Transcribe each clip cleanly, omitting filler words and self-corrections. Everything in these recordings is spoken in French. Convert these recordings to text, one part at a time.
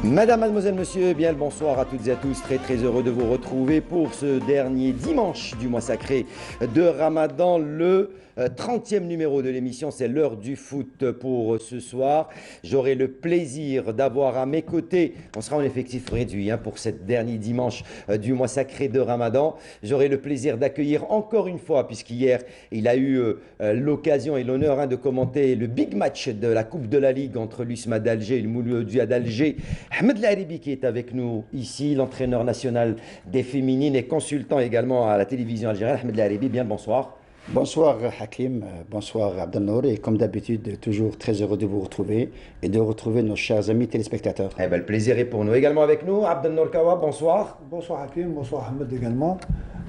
Madame, mademoiselle, monsieur, bien le bonsoir à toutes et à tous. Très heureux de vous retrouver pour ce dernier dimanche du mois sacré de Ramadan, le 30e numéro de l'émission. C'est l'heure du foot pour ce soir. J'aurai le plaisir d'avoir à mes côtés, on sera en effectif réduit pour ce dernier dimanche du mois sacré de Ramadan. J'aurai le plaisir d'accueillir encore une fois, puisqu'hier il a eu l'occasion et l'honneur de commenter le big match de la Coupe de la Ligue entre l'USMA d'Alger et le Mouloudia d'Alger. Ahmed Laribi qui est avec nous ici, l'entraîneur national des féminines et consultant également à la télévision algérienne. Ahmed Laribi, bien le bonsoir. Bonsoir Hakim, bonsoir Abdelnour, et comme d'habitude, toujours très heureux de vous retrouver et de retrouver nos chers amis téléspectateurs. Eh ben, le plaisir est pour nous. Également avec nous, Abdelnour Kawa, bonsoir. Bonsoir Hakim, bonsoir Ahmed également.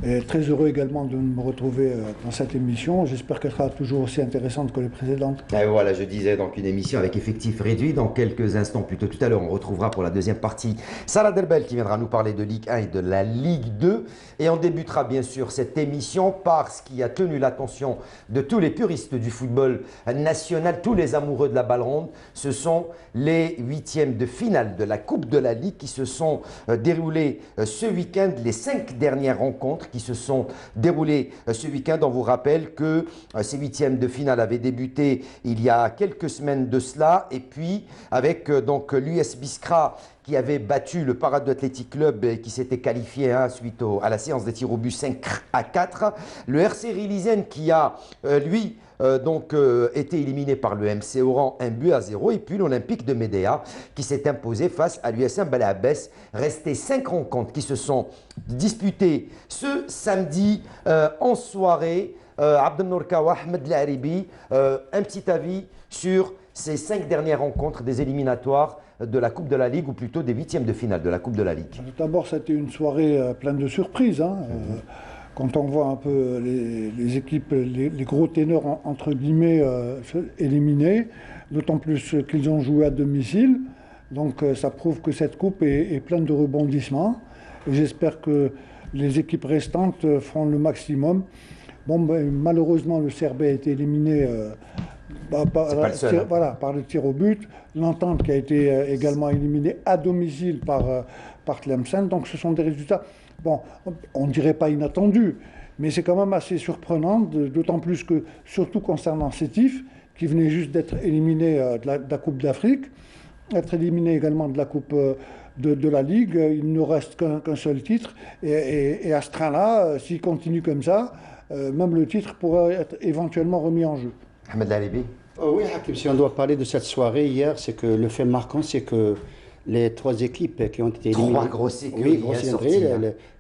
Et très heureux également de me retrouver dans cette émission. J'espère qu'elle sera toujours aussi intéressante que les précédentes. Et voilà, je disais donc une émission avec effectif réduit. Dans quelques instants, plutôt tout à l'heure, on retrouvera pour la deuxième partie Salah Delbel qui viendra nous parler de Ligue 1 et de la Ligue 2. Et on débutera bien sûr cette émission par ce qui a tenu l'attention de tous les puristes du football national, tous les amoureux de la balle ronde. Ce sont les huitièmes de finale de la Coupe de la Ligue qui se sont déroulés ce week-end, les 5 dernières rencontres qui se sont déroulées ce week-end. On vous rappelle que ces huitièmes de finale avaient débuté il y a quelques semaines de cela, et puis avec donc l'US Biskra qui avait battu le Paradou Athletic Club et qui s'était qualifié suite à la séance des tirs au but 5-4. Le RC Rilisen qui a, lui, été éliminé par le MC Oran 1-0, et puis l'Olympique de Médéa qui s'est imposé face à l'USM Bala Abbès. Resté 5 rencontres qui se sont disputées ce samedi en soirée. Abdelnour Kawa, Ahmed Laribi, un petit avis sur ces 5 dernières rencontres des éliminatoires de la Coupe de la Ligue, ou plutôt des huitièmes de finale de la Coupe de la Ligue. D'abord, c'était une soirée pleine de surprises. Quand on voit un peu les équipes, les gros ténors entre guillemets éliminés, d'autant plus qu'ils ont joué à domicile. Donc ça prouve que cette coupe est pleine de rebondissements. Et j'espère que les équipes restantes feront le maximum. Bon, malheureusement, le CRB a été éliminé par le tir au but. L'Entente qui a été également éliminée à domicile par Tlemcen. Donc ce sont des résultats, bon, on ne dirait pas inattendus, mais c'est quand même assez surprenant, d'autant plus que, surtout concernant Sétif, qui venait juste d'être éliminé de la Coupe d'Afrique, être éliminé également de la Coupe de la Ligue. Il ne reste qu'un seul titre, et à ce train-là, s'il continue comme ça, même le titre pourrait être éventuellement remis en jeu. Ahmed Laribi. Oui, Hakim, si on doit parler de cette soirée hier, c'est que le fait marquant, c'est que les 3 équipes qui ont été éliminées. 3 grosses écuries.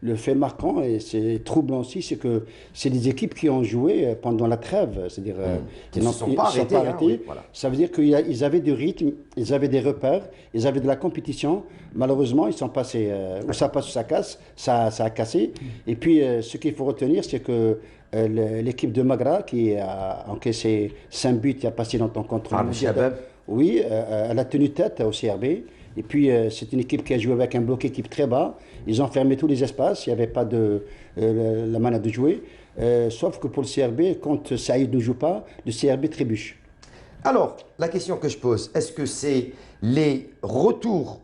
Le fait marquant, et c'est troublant aussi, c'est que c'est des équipes qui ont joué pendant la trêve, c'est-à-dire ils ne se sont pas arrêtés. Oui, voilà. Ça veut dire qu'ils avaient du rythme, ils avaient des repères, ils avaient de la compétition. Malheureusement, ils sont passés, où ça passe ou ça casse, ça a cassé. Et puis, ce qu'il faut retenir, c'est que l'équipe de Magra, qui a encaissé 5 buts il n'y a pas si longtemps contre le Shabab. Oui, elle a tenu tête au CRB. Et puis, c'est une équipe qui a joué avec un bloc équipe très bas. Ils ont fermé tous les espaces. Il n'y avait pas la manière de jouer. Sauf que pour le CRB, quand Saïd ne joue pas, le CRB trébuche. Alors, la question que je pose, est-ce que c'est les retours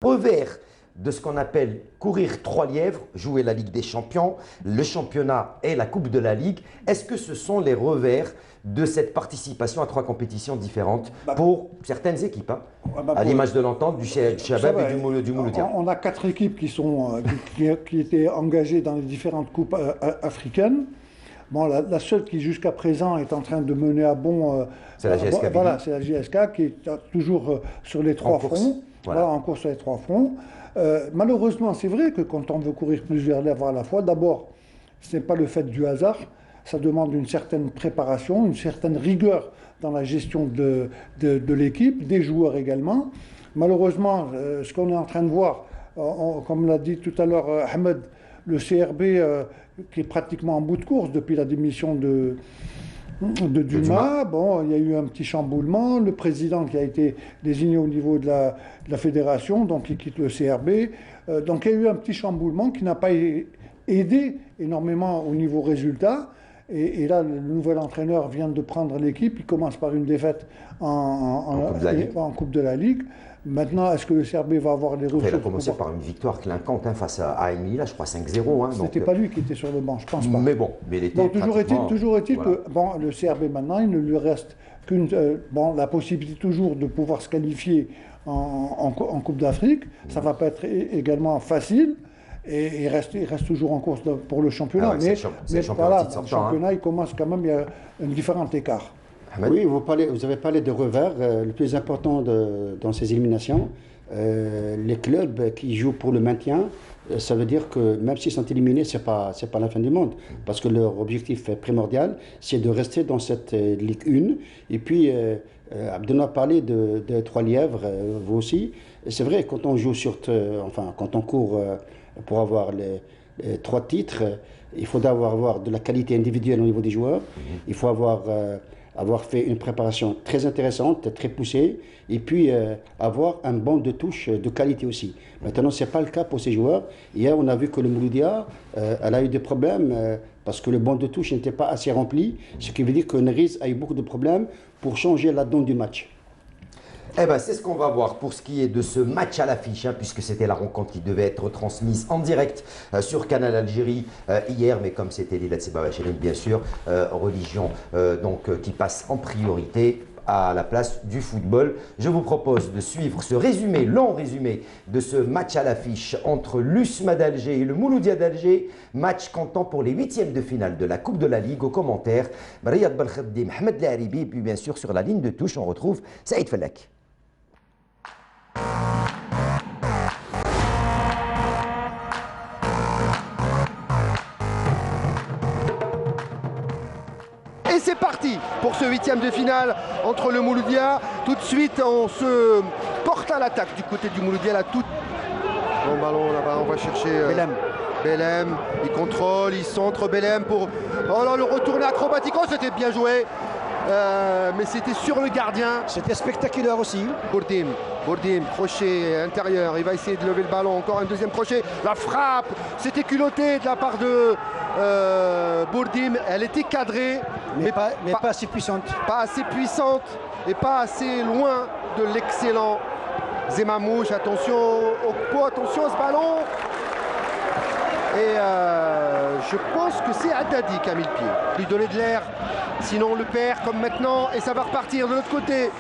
revers de ce qu'on appelle courir 3 lièvres, jouer la Ligue des Champions, le championnat et la Coupe de la Ligue? Est-ce que ce sont les revers de cette participation à 3 compétitions différentes pour certaines équipes, à l'image de l'Entente, du Shabab et du Mouloudia? On a 4 équipes qui étaient engagées dans les différentes coupes africaines. Bon, la seule qui jusqu'à présent est en train de mener à bon, c'est la GSK. Voilà, c'est la GSK qui est toujours sur les 3 fronts. Voilà, en course sur les 3 fronts. Malheureusement, c'est vrai que quand on veut courir plusieurs lèvres à la fois, d'abord, ce n'est pas le fait du hasard. ça demande une certaine préparation, une certaine rigueur dans la gestion de l'équipe, des joueurs également. Malheureusement, ce qu'on est en train de voir, comme l'a dit tout à l'heure Ahmed, le CRB qui est pratiquement en bout de course depuis la démission de Dumas. Bon, il y a eu un petit chamboulement. Le président qui a été désigné au niveau de la fédération, donc il quitte le CRB. Donc il y a eu un petit chamboulement qui n'a pas aidé énormément au niveau résultat. Et là, le nouvel entraîneur vient de prendre l'équipe. Il commence par une défaite en Coupe de la Ligue. Maintenant, est-ce que le CRB va avoir les ressources? Il a commencé par une victoire clinquante face à Emily, là, je crois 5-0. C'était pas lui qui était sur le banc, je pense pas. Mais bon, il était toujours est-il voilà. Que bon, le CRB maintenant, il ne lui reste qu'une la possibilité toujours de pouvoir se qualifier en Coupe d'Afrique. Ça va pas être également facile. Et il reste toujours en course pour le championnat. Mais voilà, le championnat, il commence quand même, il y a un différent écart. Oui, vous avez parlé de revers. Le plus important dans ces éliminations, les clubs qui jouent pour le maintien, ça veut dire que même s'ils sont éliminés, c'est pas la fin du monde. Parce que leur objectif primordial, c'est de rester dans cette Ligue 1. Et puis, Abdellah a parlé de Trois Lièvres, vous aussi. C'est vrai, quand on joue quand on court pour avoir les 3 titres, il faut avoir de la qualité individuelle au niveau des joueurs. Il faut avoir fait une préparation très intéressante, très poussée, et puis avoir un banc de touche de qualité aussi. Maintenant, ce n'est pas le cas pour ces joueurs. Hier, on a vu que le Mouloudia, elle a eu des problèmes parce que le banc de touche n'était pas assez rempli, ce qui veut dire que Neriz a eu beaucoup de problèmes pour changer la donne du match. Eh ben, c'est ce qu'on va voir pour ce qui est de ce match à l'affiche, puisque c'était la rencontre qui devait être transmise en direct sur Canal Algérie hier, mais comme c'était l'Ilat Sebabachérim, bien sûr, religion qui passe en priorité à la place du football. Je vous propose de suivre ce long résumé de ce match à l'affiche entre l'USMA d'Alger et le Mouloudia d'Alger, match comptant pour les 8e de finale de la Coupe de la Ligue. Au commentaire, Riyad Belkhadi, Mohamed Laribi, et puis bien sûr sur la ligne de touche, on retrouve Saïd Fellak. Et c'est parti pour ce 8e de finale entre le Mouloudia. Tout de suite, on se porte à l'attaque du côté du Mouloudia. Là, tout bon ballon là-bas, on va chercher Belem. Il contrôle, il centre Belem pour le retourner acrobatique. Oh, c'était bien joué. Mais c'était sur le gardien. C'était spectaculaire aussi. Bourdim, crochet intérieur, il va essayer de lever le ballon, encore un deuxième crochet, la frappe, c'était culotté de la part de Bourdim, elle était cadrée, mais pas assez puissante. Pas assez puissante et pas assez loin de l'excellent Zemamouche. Attention au pot, attention à ce ballon. Et je pense que c'est Haddadi qui a mis le pied. Lui donner de l'air, sinon on le perd comme maintenant et ça va repartir de l'autre côté.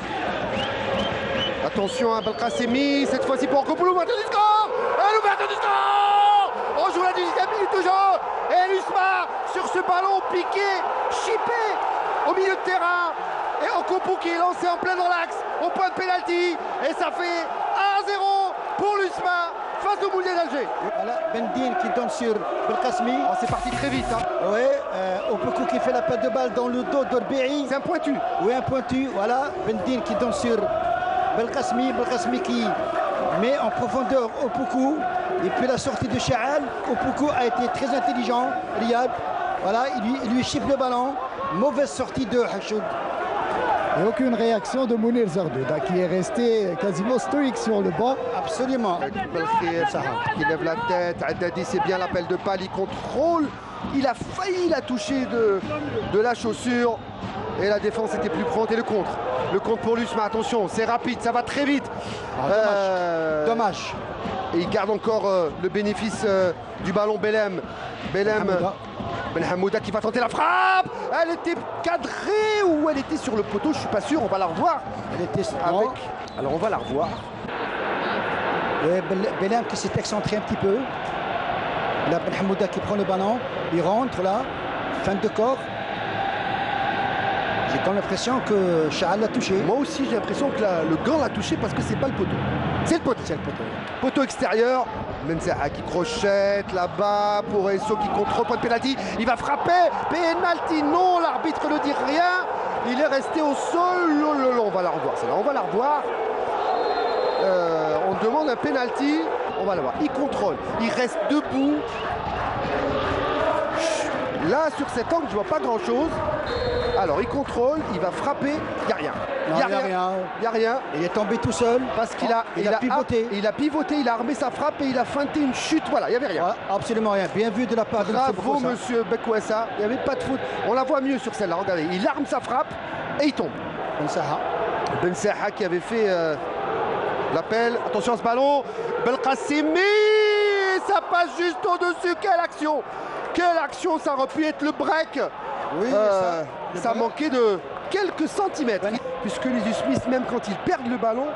Attention à Belkacemi, cette fois-ci pour Kopoulou, l'ouverture du score. L'ouverture du score. On joue la 18e minute toujours. Et l'USMA sur ce ballon piqué, chippé au milieu de terrain. Et Okopou qui est lancé en plein dans l'axe au point de pénalty. Et ça fait 1-0 pour l'USMA face au Mouloudia d'Alger. Voilà, Bendine qui donne sur Belkacemi. Oh, c'est parti très vite. Oui, Okopou qui fait la patte de balle dans le dos d'Orbe'i. C'est un pointu. Oui, un pointu. Voilà, Bendine qui donne sur Belkacemi qui met en profondeur Opoku. Et puis la sortie de Chaal, Opoku a été très intelligent, Riyad. Voilà, il lui chiffre le ballon. Mauvaise sortie de Hachoud. Et aucune réaction de Mounir Zardouda qui est resté quasiment stoïque sur le banc. Absolument. Qui lève la tête. Haddadi, c'est bien l'appel de balle, il contrôle. Il a failli la toucher de la chaussure. Et la défense était plus prompte. Et le contre pour l'USMA, attention, c'est rapide, ça va très vite. Dommage. Et il garde encore le bénéfice du ballon Belem. Ben Hamouda qui va tenter la frappe. Elle était cadrée ou elle était sur le poteau, je suis pas sûr, on va la revoir. Elle était avec. Alors on va la revoir. Belem qui s'est excentré un petit peu. Là, Ben Hamouda qui prend le ballon, il rentre là, fin de corps. J'ai comme l'impression que Charles l'a touché. Moi aussi, j'ai l'impression que le gant l'a touché parce que c'est pas le poteau. C'est le poteau. Poteau extérieur. Menseha qui crochette là-bas pour Esso qui contrôle, point de pénalty. Il va frapper. Pénalty, non, l'arbitre ne dit rien. Il est resté au sol. On va la revoir, celle-là. On va la revoir. On demande un pénalty. On va la voir. Il contrôle. Il reste debout. Là, sur cet angle, je vois pas grand-chose. Alors, il contrôle, il va frapper. Il n'y a rien. Il n'y a rien. Il n'y a rien. Il est tombé tout seul. Parce qu'il a, pivoté. Il a pivoté, il a armé sa frappe et il a feinté une chute. Voilà, il n'y avait rien. Ouais, absolument rien. Bien vu de la part de Bravo, monsieur Bekwessa. Il n'y avait pas de faute. On la voit mieux sur celle-là. Regardez, il arme sa frappe et il tombe. Benseha qui avait fait l'appel. Attention à ce ballon. Belkacemi. Ça passe juste au-dessus. Quelle action! Quelle action! Ça aurait pu être le break. Oui, ça manquait de quelques centimètres. Puisque les Smith, même quand ils perdent le ballon,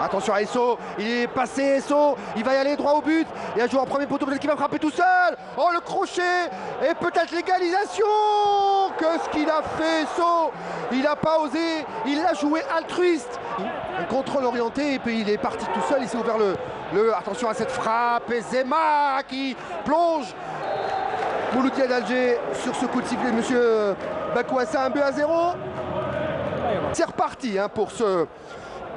attention à Esso, il est passé Esso, il va y aller droit au but. Il a joué en premier poteau, peut-être qu'il va frapper tout seul. Oh, le crochet et peut-être l'égalisation. Qu'est-ce qu'il a fait Esso? Il n'a pas osé, il l'a joué altruiste. Un contrôle orienté et puis il est parti tout seul. Il s'est ouvert attention à cette frappe. Et Zema qui plonge. Mouloudia d'Alger sur ce coup de sifflet, monsieur Bekwessa, 1-0. C'est reparti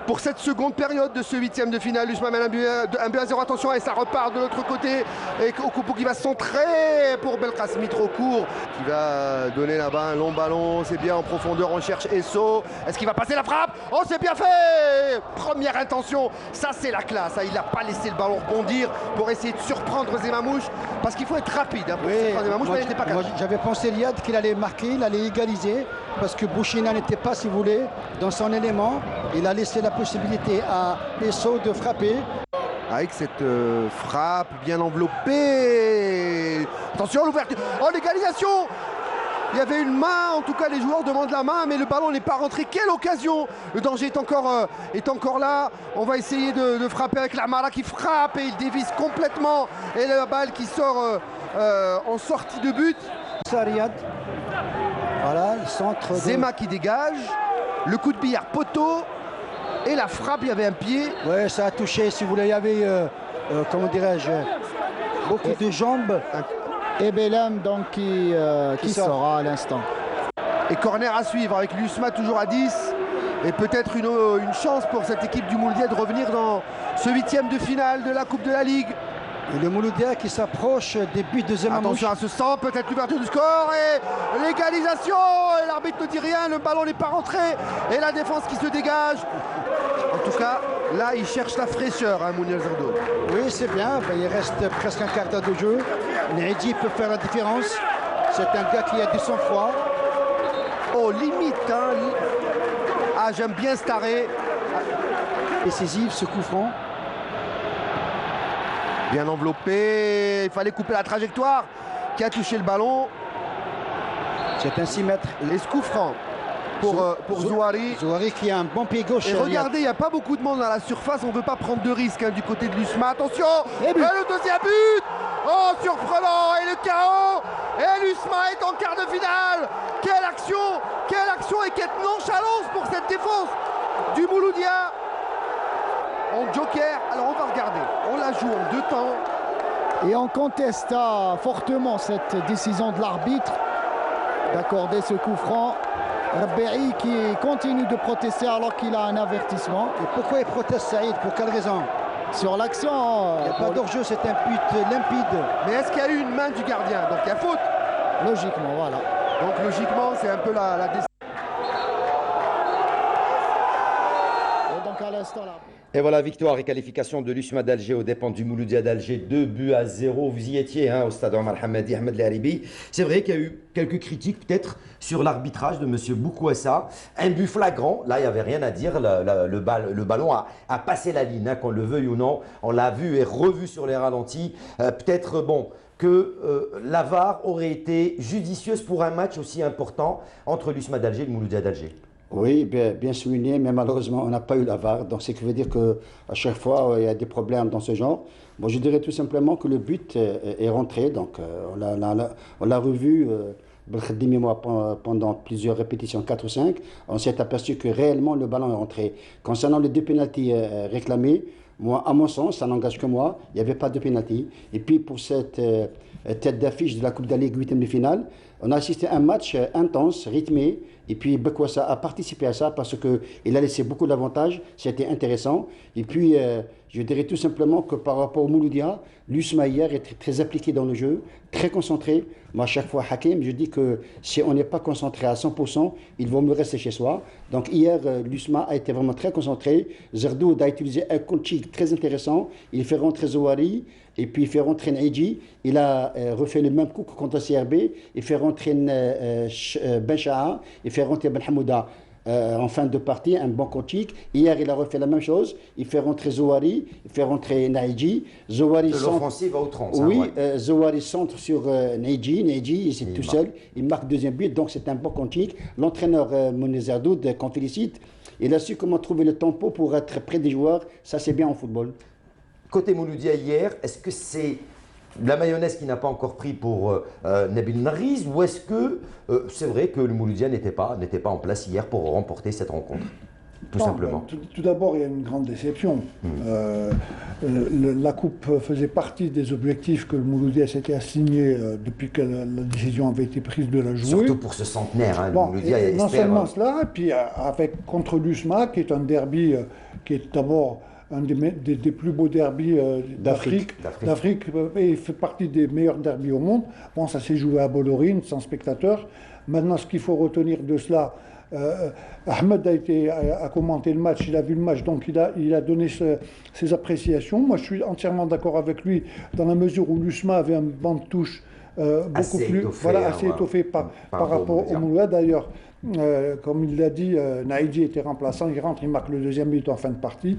pour cette seconde période de ce huitième de finale. L'USMA mène 1-0, attention, et ça repart de l'autre côté. Et Okupo qui va centrer pour Belkacemi trop court. Qui va donner là-bas un long ballon, c'est bien en profondeur, on cherche Esso. Est-ce qu'il va passer la frappe? Oh, c'est bien fait! Première intention, ça c'est la classe. Il n'a pas laissé le ballon rebondir pour essayer de surprendre Zemamouche. Parce qu'il faut être rapide pour surprendre Zemamouche, mais il n'était pas capable. J'avais pensé Liad qu'il allait marquer, il allait égaliser. Parce que Bouchina n'était pas, si vous voulez, dans son élément. Il a laissé la possibilité à Esso de frapper. Avec cette frappe bien enveloppée. Attention, l'ouverture. Oh, l'égalisation! Il y avait une main, en tout cas les joueurs demandent la main, mais le ballon n'est pas rentré. Quelle occasion! Le danger est encore là. On va essayer de frapper avec Lamara qui frappe et il dévisse complètement. Et la balle qui sort en sortie de but. Sariad. Voilà, le centre. Zema qui dégage. Le coup de billard poteau. Et la frappe, il y avait un pied. Ouais, ça a touché, si vous voulez. Il y avait, comment dirais-je, beaucoup de jambes. Et Belem donc qui sera à l'instant. Et corner à suivre avec l'USMA toujours à 10. Et peut-être une chance pour cette équipe du Mouloudia de revenir dans ce huitième de finale de la Coupe de la Ligue. Et le Mouloudia qui s'approche des buts de Zemamouche. Attention à ce centre, peut-être l'ouverture du score et l'égalisation. L'arbitre ne dit rien, le ballon n'est pas rentré. Et la défense qui se dégage. En tout cas, là, il cherche la fraîcheur, Mounir Zardour. Oui, c'est bien. Il reste presque un quart d'heure de jeu. Nehedi peut faire la différence. C'est un gars qui a du sang-froid. Oh, limite. Ah, j'aime bien cet arrêt. Décisif, ce coup franc. Bien enveloppé. Il fallait couper la trajectoire. Qui a touché le ballon. C'est un 6 mètres. Et ce coup franc pour Zouari. Zouari qui a un bon pied gauche. Et regardez, il n'y a pas beaucoup de monde dans la surface. On ne veut pas prendre de risques du côté de l'USMA. Attention. Et le deuxième but. Oh, surprenant. Et le KO. Et l'USMA est en quart de finale. Quelle action et quelle nonchalance pour cette défense du Mouloudia. En joker, alors on va regarder. On la joue en 2 temps. Et on contesta fortement cette décision de l'arbitre d'accorder ce coup franc. Rabéi qui continue de protester alors qu'il a un avertissement. Et pourquoi il proteste, Saïd? Pour quelle raison? Sur l'action. Il n'y a pas d'hors-jeu, c'est un but limpide. Mais est-ce qu'il y a eu une main du gardien? Donc il y a faute. Logiquement, voilà. Donc logiquement, c'est un peu la décision. Et donc à l'instant là. Et voilà, victoire et qualification de l'USMA d'Alger aux dépens du Mouloudia d'Alger, 2-0. Vous y étiez au stade Omar Hamadi, Ahmed Laribi. C'est vrai qu'il y a eu quelques critiques peut-être sur l'arbitrage de M. Boukwassa. Un but flagrant, là il n'y avait rien à dire. Le ballon a passé la ligne, qu'on le veuille ou non. On l'a vu et revu sur les ralentis. Peut-être que la VAR aurait été judicieuse pour un match aussi important entre l'USMA d'Alger et le Mouloudia d'Alger. Oui, bien souligné, mais malheureusement, on n'a pas eu la VAR. Donc, c'est ce qui veut dire qu'à chaque fois, il y a des problèmes dans ce genre. Bon, je dirais tout simplement que le but est rentré. Donc, on l'a revu moi pendant plusieurs répétitions, 4 ou 5, on s'est aperçu que réellement le ballon est rentré. Concernant les 2 pénaltys réclamés, moi, à mon sens, ça n'engage que moi, il n'y avait pas de pénalty. Et puis pour cette tête d'affiche de la Coupe de la Ligue 8e de finale, on a assisté à un match intense, rythmé, et puis Bekwassa a participé à ça parce qu'il a laissé beaucoup d'avantages, c'était intéressant. Et puis, je dirais tout simplement que par rapport au Mouloudia, l'USMA hier était très appliqué dans le jeu, très concentré. Moi, à chaque fois, Hakim, je dis que si on n'est pas concentré à 100%, il vaut mieux rester chez soi. Donc hier, l'USMA a été vraiment très concentré. Zerdoud a utilisé un coaching très intéressant. Il fait rentrer Zouari, et puis il fait rentrer Naïdji. Il a refait le même coup que contre CRB. Il fait rentrer Ben Shaha, il fait rentrer Ben Hamouda. En fin de partie, un bon coaching. Hier, il a refait la même chose. Il fait rentrer Zouari, il fait rentrer Naïdji. Zouari centre. L'offensive à outrance. Oui, Zouari centre sur Naïdji. Naïdji, c'est tout seul. Il marque deuxième but, donc c'est un bon coaching. L'entraîneur Mounir Zerdoud, qu'on félicite, il a su comment trouver le tempo pour être près des joueurs. Ça, c'est bien en football. Côté Mouloudia hier, est-ce que c'est la mayonnaise qui n'a pas encore pris pour Nabil Nariz, ou est-ce que c'est vrai que le Mouloudia n'était pas en place hier pour remporter cette rencontre? Tout simplement. Tout d'abord, il y a une grande déception. La Coupe faisait partie des objectifs que le Mouloudia s'était assigné depuis que la décision avait été prise de la jouer. Surtout pour ce centenaire, hein, bon, le Mouloudia non seulement cela, et puis contre l'USMA, qui est un derby qui est d'abord un des plus beaux derbys d'Afrique. Et il fait partie des meilleurs derbys au monde. Bon, ça s'est joué à Bolorine, sans spectateurs. Maintenant, ce qu'il faut retenir de cela, Ahmed a commenté le match, il a vu le match, donc il a donné ses appréciations. Moi, je suis entièrement d'accord avec lui, dans la mesure où l'USMA avait un banc de touche beaucoup plus assez étoffé par rapport au Mouloudia. D'ailleurs, comme il l'a dit, Naïdji était remplaçant, il rentre, il marque le deuxième but en fin de partie.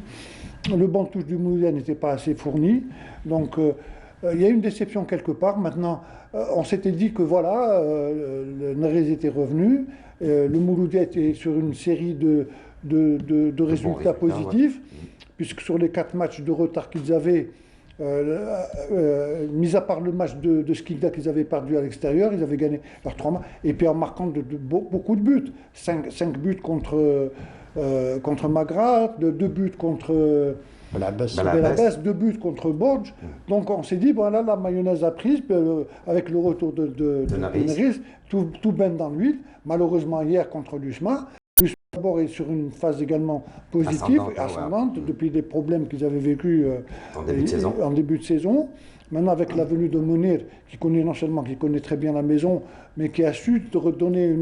Le banc de touche du Mouloudia n'était pas assez fourni, donc il y a une déception quelque part. Maintenant, on s'était dit que voilà, le Nariz était revenu, le Mouloudia était sur une série de résultats positifs, puisque sur les 4 matchs de retard qu'ils avaient, mis à part le match de Skikda qu'ils avaient perdu à l'extérieur, ils avaient gagné leurs 3 matchs, et puis en marquant beaucoup de buts, 5 buts contre Magra, 2 buts contre Belabès, 2 buts contre Borj. Donc on s'est dit, voilà, la mayonnaise a prise, avec le retour de Nariz, tout baigne dans l'huile. Malheureusement, hier contre l'USMA, d'abord est sur une phase également positive, ascendante, depuis des problèmes qu'ils avaient vécus en début de saison. Maintenant, avec la venue de Mounir, qui connaît non seulement qui connaît très bien la maison, mais qui a su redonner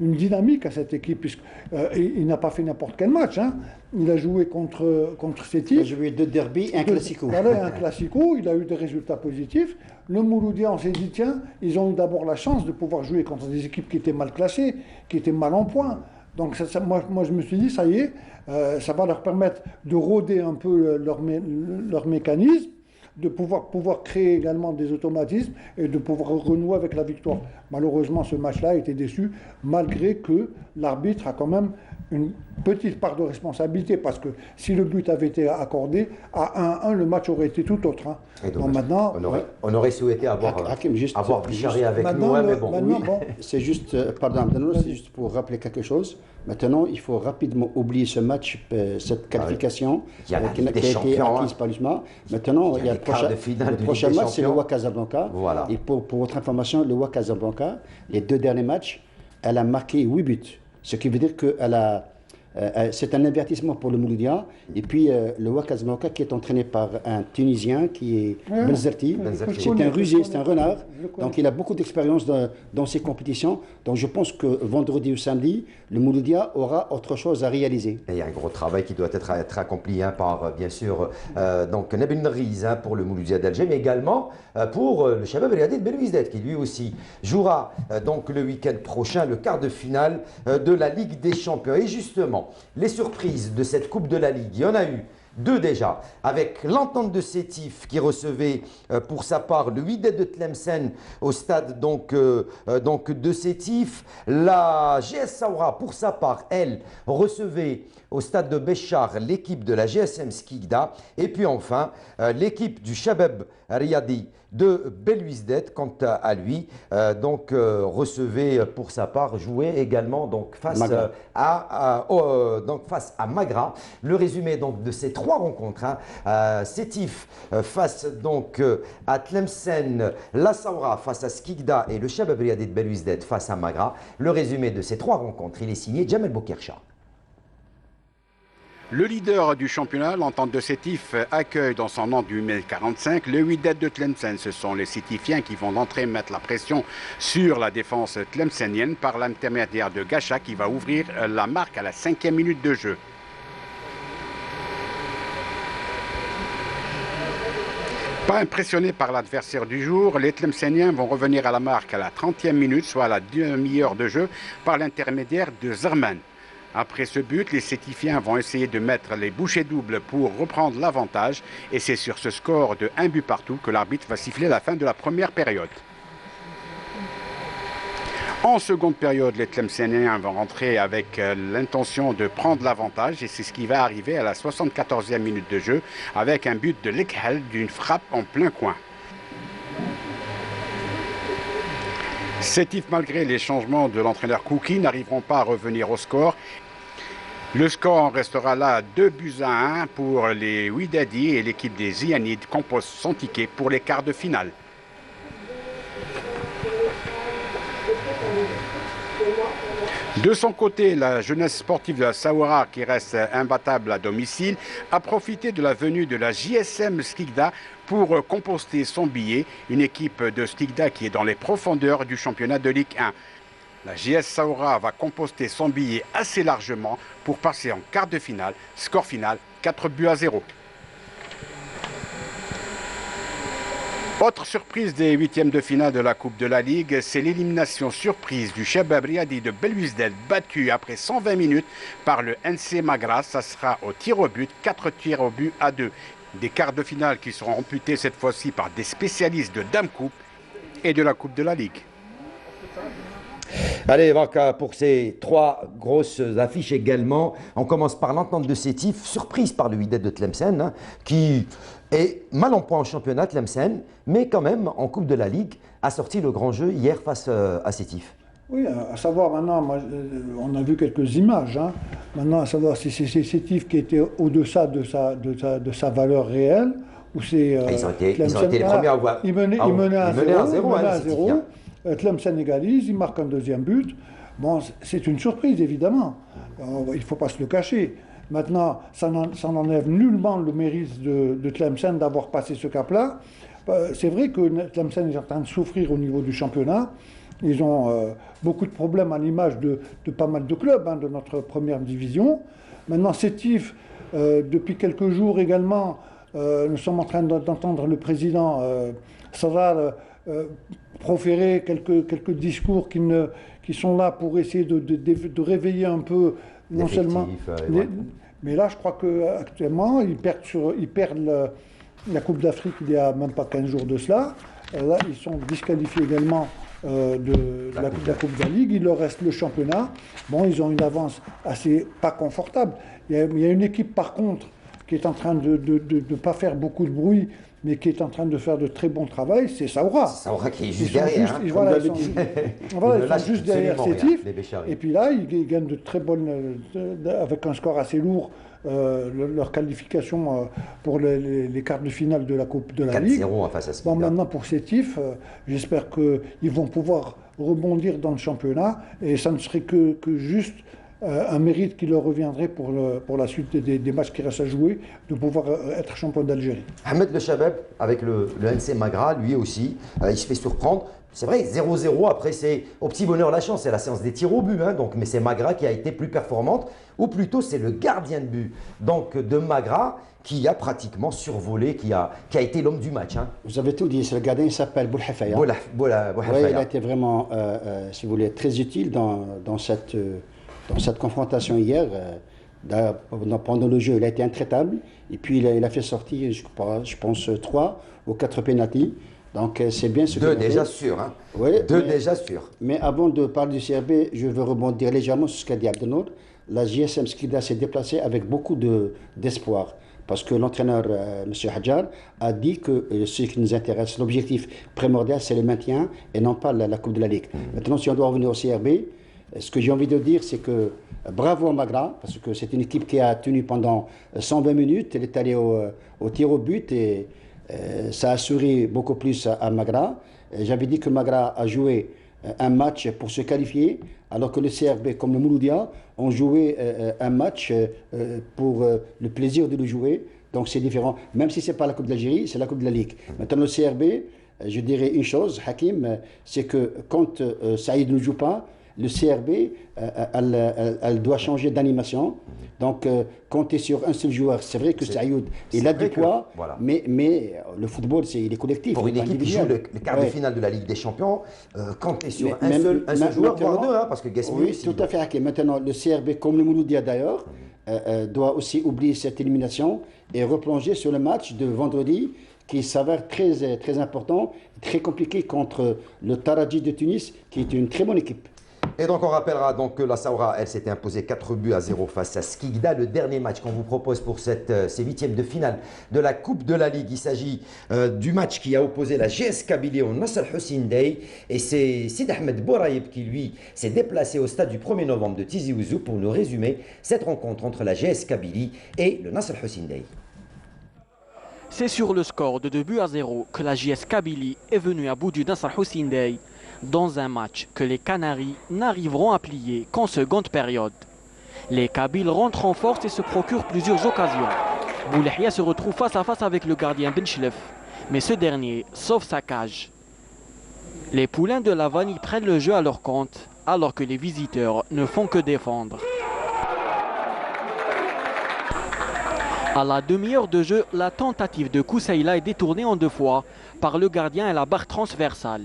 une dynamique à cette équipe, puisqu'il n'a pas fait n'importe quel match. Hein. Il a joué contre Sétif. Il a joué 2 derbys, un classico. Voilà, un classico, il a eu des résultats positifs. Le Mouloudia, on s'est dit, tiens, ils ont eu d'abord la chance de pouvoir jouer contre des équipes qui étaient mal classées, qui étaient mal en point. Donc moi, je me suis dit, ça y est, ça va leur permettre de rôder un peu leur mécanisme, de pouvoir créer également des automatismes et de pouvoir renouer avec la victoire. Malheureusement, ce match-là a été déçu, malgré que l'arbitre a quand même une petite part de responsabilité, parce que si le but avait été accordé, à 1-1, le match aurait été tout autre. Hein. Donc maintenant, on aurait souhaité avoir Bichari avec nous, mais bon. C'est juste, c'est juste pour rappeler quelque chose. Maintenant, il faut rapidement oublier ce match, cette qualification qui a été acquise par l'USMA. Maintenant, il y a le prochain match, c'est le WAC Casablanca. Voilà. Et pour votre information, le WAC Casablanca, les 2 derniers matchs, elle a marqué 8 buts. Ce qui veut dire qu'elle a c'est un avertissement pour le Mouloudia. Et puis le WAC Casablanca qui est entraîné par un Tunisien qui est Benzerti. C'est un rusé, c'est un renard. Donc il a beaucoup d'expérience dans ces compétitions. Donc je pense que vendredi ou samedi, le Mouloudia aura autre chose à réaliser. Et il y a un gros travail qui doit être accompli par bien sûr donc Nabil Nariz pour le Mouloudia d'Alger, mais également pour le Chabab El Hadid Belouizdad qui lui aussi jouera donc le week-end prochain le quart de finale de la Ligue des Champions. Et justement, les surprises de cette Coupe de la Ligue, il y en a eu 2 déjà, avec l'Entente de Sétif qui recevait pour sa part le Wydad de Tlemcen au stade donc de Sétif. La GS Saoura pour sa part, elle, recevait au stade de Béchar l'équipe de la GSM Skikda. Et puis enfin, l'équipe du Shabab Riyadi de Belouizdad, quant à lui, recevait pour sa part, jouait également donc face à Magra. Le résumé donc de ces 3 rencontres, Sétif face donc à Tlemcen, la Saoura face à Skikda et le Shabab Riyadi de Belouizdad face à Magra. Le résumé de ces 3 rencontres, il est signé Jamel Boukercha. Le leader du championnat, l'Entente de Sétif, accueille dans son nom du 1045 le Wydad de Tlemcen. Ce sont les Sétifiens qui vont d'entrée mettre la pression sur la défense tlemcenienne par l'intermédiaire de Gacha qui va ouvrir la marque à la 5e minute de jeu. Pas impressionnés par l'adversaire du jour, les Tlemceniens vont revenir à la marque à la 30e minute, soit à la demi-heure de jeu, par l'intermédiaire de Zerman. Après ce but, les Sétifiens vont essayer de mettre les bouchées doubles pour reprendre l'avantage. Et c'est sur ce score de 1 but partout que l'arbitre va siffler la fin de la première période. En seconde période, les Tlemceniens vont rentrer avec l'intention de prendre l'avantage. Et c'est ce qui va arriver à la 74e minute de jeu avec un but de Lekhal d'une frappe en plein coin. Sétif, malgré les changements de l'entraîneur Kouki, n'arriveront pas à revenir au score. Le score restera là 2-1 pour les Wydadi et l'équipe des Zianides compose son ticket pour les quarts de finale. De son côté, la jeunesse sportive de la Saoura, qui reste imbattable à domicile, a profité de la venue de la JSM Skikda pour composter son billet, une équipe de Skikda qui est dans les profondeurs du championnat de Ligue 1. La JS Saoura va composter son billet assez largement pour passer en quart de finale, score final 4-0. Autre surprise des 8e de finale de la Coupe de la Ligue, c'est l'élimination surprise du Shabab Riyadi de Belouizdad, battu après 120 minutes par le NC Magra. Ça sera au tir au but, 4 tirs au but à 2. Des quarts de finale qui seront amputés cette fois-ci par des spécialistes de Dame Coupe et de la Coupe de la Ligue. Allez, pour ces 3 grosses affiches également, on commence par l'Entente de Sétif, surprise par le Wydad de Tlemcen, qui est mal en point en championnat, Tlemcen, mais quand même en Coupe de la Ligue, a sorti le grand jeu hier face à Sétif. Oui, à savoir maintenant, on a vu quelques images, maintenant à savoir si c'est Sétif qui était au-deçà de sa valeur réelle, ou c'est ils ont été les premiers à voir. Il menait à 0. Tlemcen égalise, il marque un deuxième but. Bon, c'est une surprise, évidemment. Il ne faut pas se le cacher. Maintenant, ça n'enlève nullement le mérite de Tlemcen d'avoir passé ce cap-là. C'est vrai que Tlemcen est en train de souffrir au niveau du championnat. Ils ont beaucoup de problèmes à l'image de pas mal de clubs de notre première division. Maintenant, Sétif, depuis quelques jours également, nous sommes en train d'entendre le président Sarar proférer quelques discours qui sont là pour essayer de réveiller un peu, non seulement... Mais là, je crois qu'actuellement, ils perdent la Coupe d'Afrique il n'y a même pas 15 jours de cela. Là, ils sont disqualifiés également de la Coupe de la Ligue. Il leur reste le championnat. Bon, ils ont une avance assez pas confortable. Il y a une équipe, par contre, qui est en train de ne pas faire beaucoup de bruit, mais qui est en train de faire de très bon travail, c'est Saoura. Saoura qui est juste derrière. Ils sont juste derrière Sétif. Et puis là, ils gagnent de très bonnes, avec un score assez lourd, leur qualification pour les quarts de finale de la Coupe de la Ligue. 4-0 face à Skikda. Bon, maintenant pour Sétif, j'espère qu'ils vont pouvoir rebondir dans le championnat, et ça ne serait que juste un mérite qui leur reviendrait pour la suite des matchs qui restent à jouer, de pouvoir être champion d'Algérie. Ahmed Le Shabab, avec le NC Magra, lui aussi, il se fait surprendre. C'est vrai, 0-0, après c'est au petit bonheur la chance, c'est la séance des tirs au but, mais c'est Magra qui a été plus performante, ou plutôt c'est le gardien de but de Magra qui a pratiquement survolé, qui a été l'homme du match. Vous avez tout dit, le gardien il s'appelle Bouhafaya. Il a été vraiment, si vous voulez, très utile dans cette confrontation hier. Pendant le jeu, il a été intraitable. Et puis, il a fait sortir, je pense, 3 ou 4 pénaltys. Donc, c'est bien ce que... 2 déjà sûrs. Hein. Oui, 2 déjà sûrs. Mais avant de parler du CRB, je veux rebondir légèrement sur ce qu'a dit Abdelnour. La JSM Skida s'est déplacée avec beaucoup d'espoir. Parce que l'entraîneur, M. Hadjar, a dit que ce qui nous intéresse, l'objectif primordial, c'est le maintien et non pas la Coupe de la Ligue. Maintenant, si on doit revenir au CRB, ce que j'ai envie de dire, c'est que bravo à Magra, parce que c'est une équipe qui a tenu pendant 120 minutes. Elle est allée au tir au but et ça a assuré beaucoup plus à Magra. J'avais dit que Magra a joué un match pour se qualifier, alors que le CRB, comme le Mouloudia, ont joué un match pour le plaisir de le jouer. Donc c'est différent. Même si ce n'est pas la Coupe d'Algérie, c'est la Coupe de la Ligue. Maintenant, le CRB, je dirais une chose, Hakim, c'est que quand Saïd ne joue pas, le CRB, elle doit changer d'animation. Donc, compter sur un seul joueur, c'est vrai que Saïd, il a du poids, voilà. mais le football, il est collectif. Pour une équipe qui joue le quart de finale de la Ligue des Champions, compter sur un seul joueur, voire 2, hein, parce que Gasmi... Oui, tout à fait. Okay. Maintenant, le CRB, comme le Mouloudia d'ailleurs, doit aussi oublier cette élimination et replonger sur le match de vendredi, qui s'avère très important, très compliqué contre le Taraji de Tunis, qui est une très bonne équipe. Et donc on rappellera donc que la Saoura, elle s'était imposée 4-0 face à Skikda. Le dernier match qu'on vous propose pour ces 8e de finale de la Coupe de la Ligue, il s'agit du match qui a opposé la GS Kabylie au Nasser Hussein Dey. Et c'est Sid Ahmed Bouraïb qui lui s'est déplacé au stade du 1er novembre de Tizi Ouzou pour nous résumer cette rencontre entre la GS Kabylie et le Nasser Hussein Dey. C'est sur le score de 2-0 que la JS Kabylie est venue à bout du Nasser Hussein Dey dans un match que les Canaries n'arriveront à plier qu'en seconde période. Les Kabyles rentrent en force et se procurent plusieurs occasions. Boulahia se retrouve face à face avec le gardien Benchlef, mais ce dernier sauve sa cage. Les poulains de la Vanille prennent le jeu à leur compte, alors que les visiteurs ne font que défendre. À la demi-heure de jeu, la tentative de Koussaïla est détournée en 2 fois par le gardien et la barre transversale.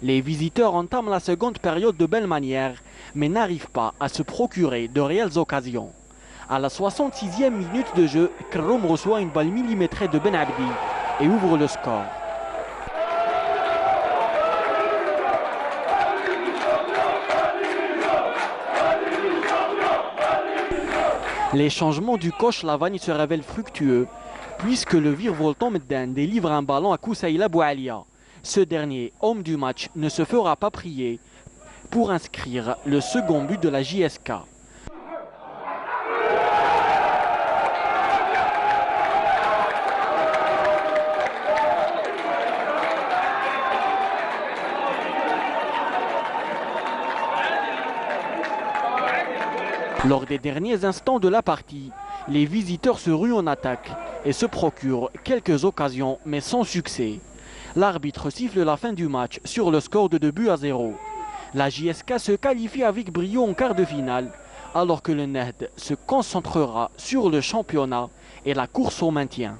Les visiteurs entament la seconde période de belle manière, mais n'arrivent pas à se procurer de réelles occasions. À la 66e minute de jeu, Krom reçoit une balle millimétrée de Ben Abdi et ouvre le score. Les changements du coach Lavani se révèlent fructueux, puisque le virevoltant Meddan délivre un ballon à Koussaïla Boualia. Ce dernier, homme du match, ne se fera pas prier pour inscrire le second but de la JSK. Lors des derniers instants de la partie, les visiteurs se ruent en attaque et se procurent quelques occasions, mais sans succès. L'arbitre siffle la fin du match sur le score de 2-0. La JSK se qualifie avec brio en quart de finale, alors que le Nahd se concentrera sur le championnat et la course au maintien.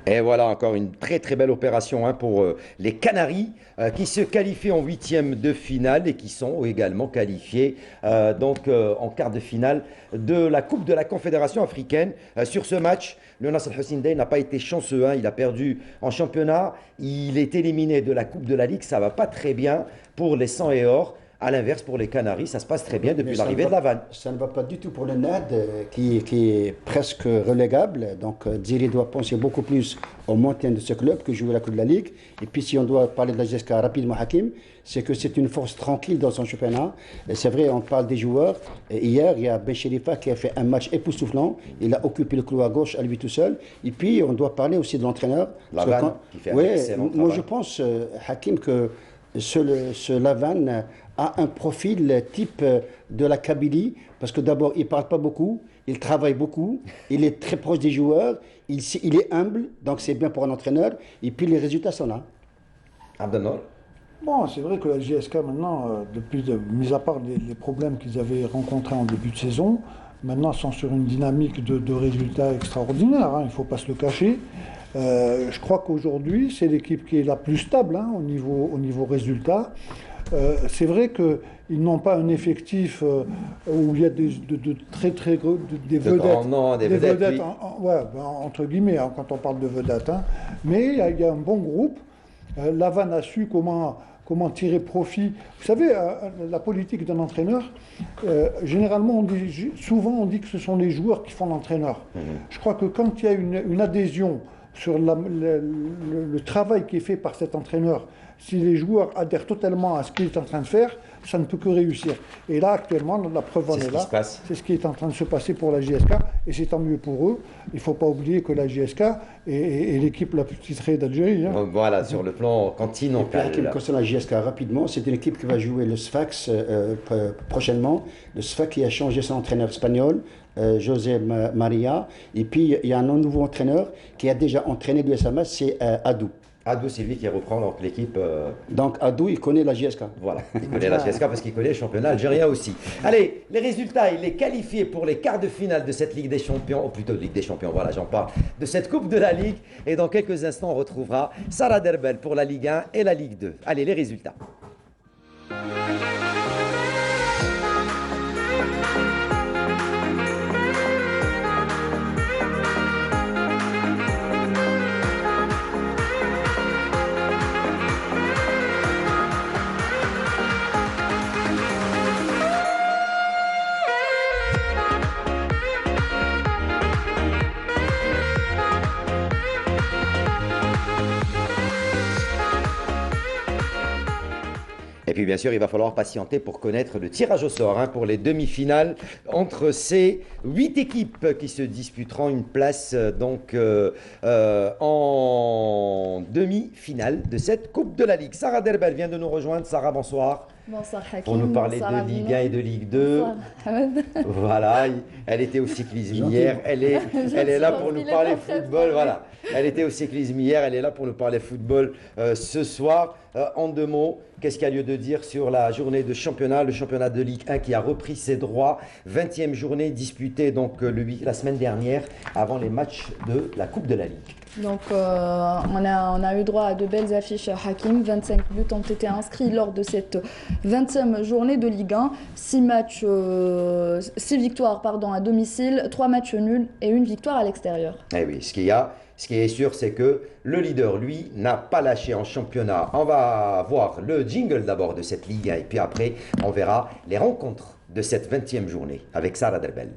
Et voilà encore une très belle opération pour les Canaries qui se qualifient en 8e de finale et qui sont également qualifiés en quart de finale de la Coupe de la Confédération africaine. Sur ce match, le Nasser Hussein Dey n'a pas été chanceux, il a perdu en championnat, il est éliminé de la Coupe de la Ligue, ça va pas très bien pour les 100 et or. À l'inverse, pour les Canaries, ça se passe très bien depuis l'arrivée de la vanne. Ça ne va pas du tout pour le NAD qui est presque relégable. Donc Dziri doit penser beaucoup plus au maintien de ce club que jouer la Coupe de la Ligue. Et puis si on doit parler de la GSK rapidement, Hakim, c'est que c'est une force tranquille dans son championnat. C'est vrai, on parle des joueurs. Et hier, il y a Ben Chérifa qui a fait un match époustouflant. Il a occupé le couloir gauche à lui tout seul. Et puis on doit parler aussi de l'entraîneur. La vanne qui fait un excellent travail. Moi je pense, Hakim, que ce Lavanne a un profil type de la Kabylie, parce que d'abord, il ne parle pas beaucoup, il travaille beaucoup, il est très proche des joueurs, il est humble, donc c'est bien pour un entraîneur, et puis les résultats sont là. Abdelnour. Bon, c'est vrai que la GSK maintenant, mis à part les problèmes qu'ils avaient rencontrés en début de saison, maintenant sont sur une dynamique de résultats extraordinaires, il ne faut pas se le cacher. Je crois qu'aujourd'hui, c'est l'équipe qui est la plus stable au niveau résultat. c'est vrai qu'ils n'ont pas un effectif où il y a de très gros, des vedettes. Des vedettes, oui. Ouais, entre guillemets, hein, quand on parle de vedettes. Hein. Mais il y a un bon groupe. Lavan a su comment tirer profit. Vous savez, la politique d'un entraîneur, généralement, souvent on dit que ce sont les joueurs qui font l'entraîneur. Je crois que quand il y a une adhésion sur le travail qui est fait par cet entraîneur, si les joueurs adhèrent totalement à ce qu'il est en train de faire, ça ne peut que réussir. Et là, actuellement, la preuve en est là. C'est ce qui est en train de se passer pour la JSK, et c'est tant mieux pour eux. Il ne faut pas oublier que la JSK est l'équipe la plus titrée d'Algérie. Hein. Voilà, sur le plan continental. Et puis, concernant la JSK, rapidement, c'est une équipe qui va jouer le Sfax prochainement. Le Sfax qui a changé son entraîneur espagnol, José Maria. Et puis, il y a un nouveau entraîneur qui a déjà entraîné l'USMS, c'est Adou. Adou, c'est lui qui reprend donc l'équipe. Donc Adou, il connaît la JSK. Voilà, il connaît la JSK parce qu'il connaît le championnat algérien aussi. Allez, les résultats, il est qualifié pour les quarts de finale de cette Ligue des Champions, ou plutôt Ligue des Champions, voilà, j'en parle, de cette Coupe de la Ligue. Et dans quelques instants, on retrouvera Sarah Derbel pour la Ligue 1 et la Ligue 2. Allez, les résultats. Et puis bien sûr, il va falloir patienter pour connaître le tirage au sort pour les demi-finales entre ces 8 équipes qui se disputeront une place en demi-finale de cette Coupe de la Ligue. Sarah Derbel vient de nous rejoindre. Sarah, bonsoir. Bonsoir Hakim. Pour nous parler de Ligue 1 et de Ligue 2. Voilà, elle était au cyclisme hier. Elle est là pour nous parler football. Voilà, elle était au cyclisme hier. Elle est là pour nous parler football ce soir. En 2 mots, qu'est-ce qu'il y a lieu de dire sur la journée de championnat, le championnat de Ligue 1 qui a repris ses droits, 20e journée disputée donc la semaine dernière avant les matchs de la Coupe de la Ligue. Donc on a eu droit à de belles affiches Hakim, 25 buts ont été inscrits lors de cette 20e journée de Ligue 1, 6 victoires à domicile, 3 matchs nuls et 1 victoire à l'extérieur. Eh oui, ce qui est sûr, c'est que le leader, lui, n'a pas lâché en championnat. On va voir le jingle d'abord de cette Ligue 1 et puis après, on verra les rencontres de cette 20e journée avec Sarah Derbel.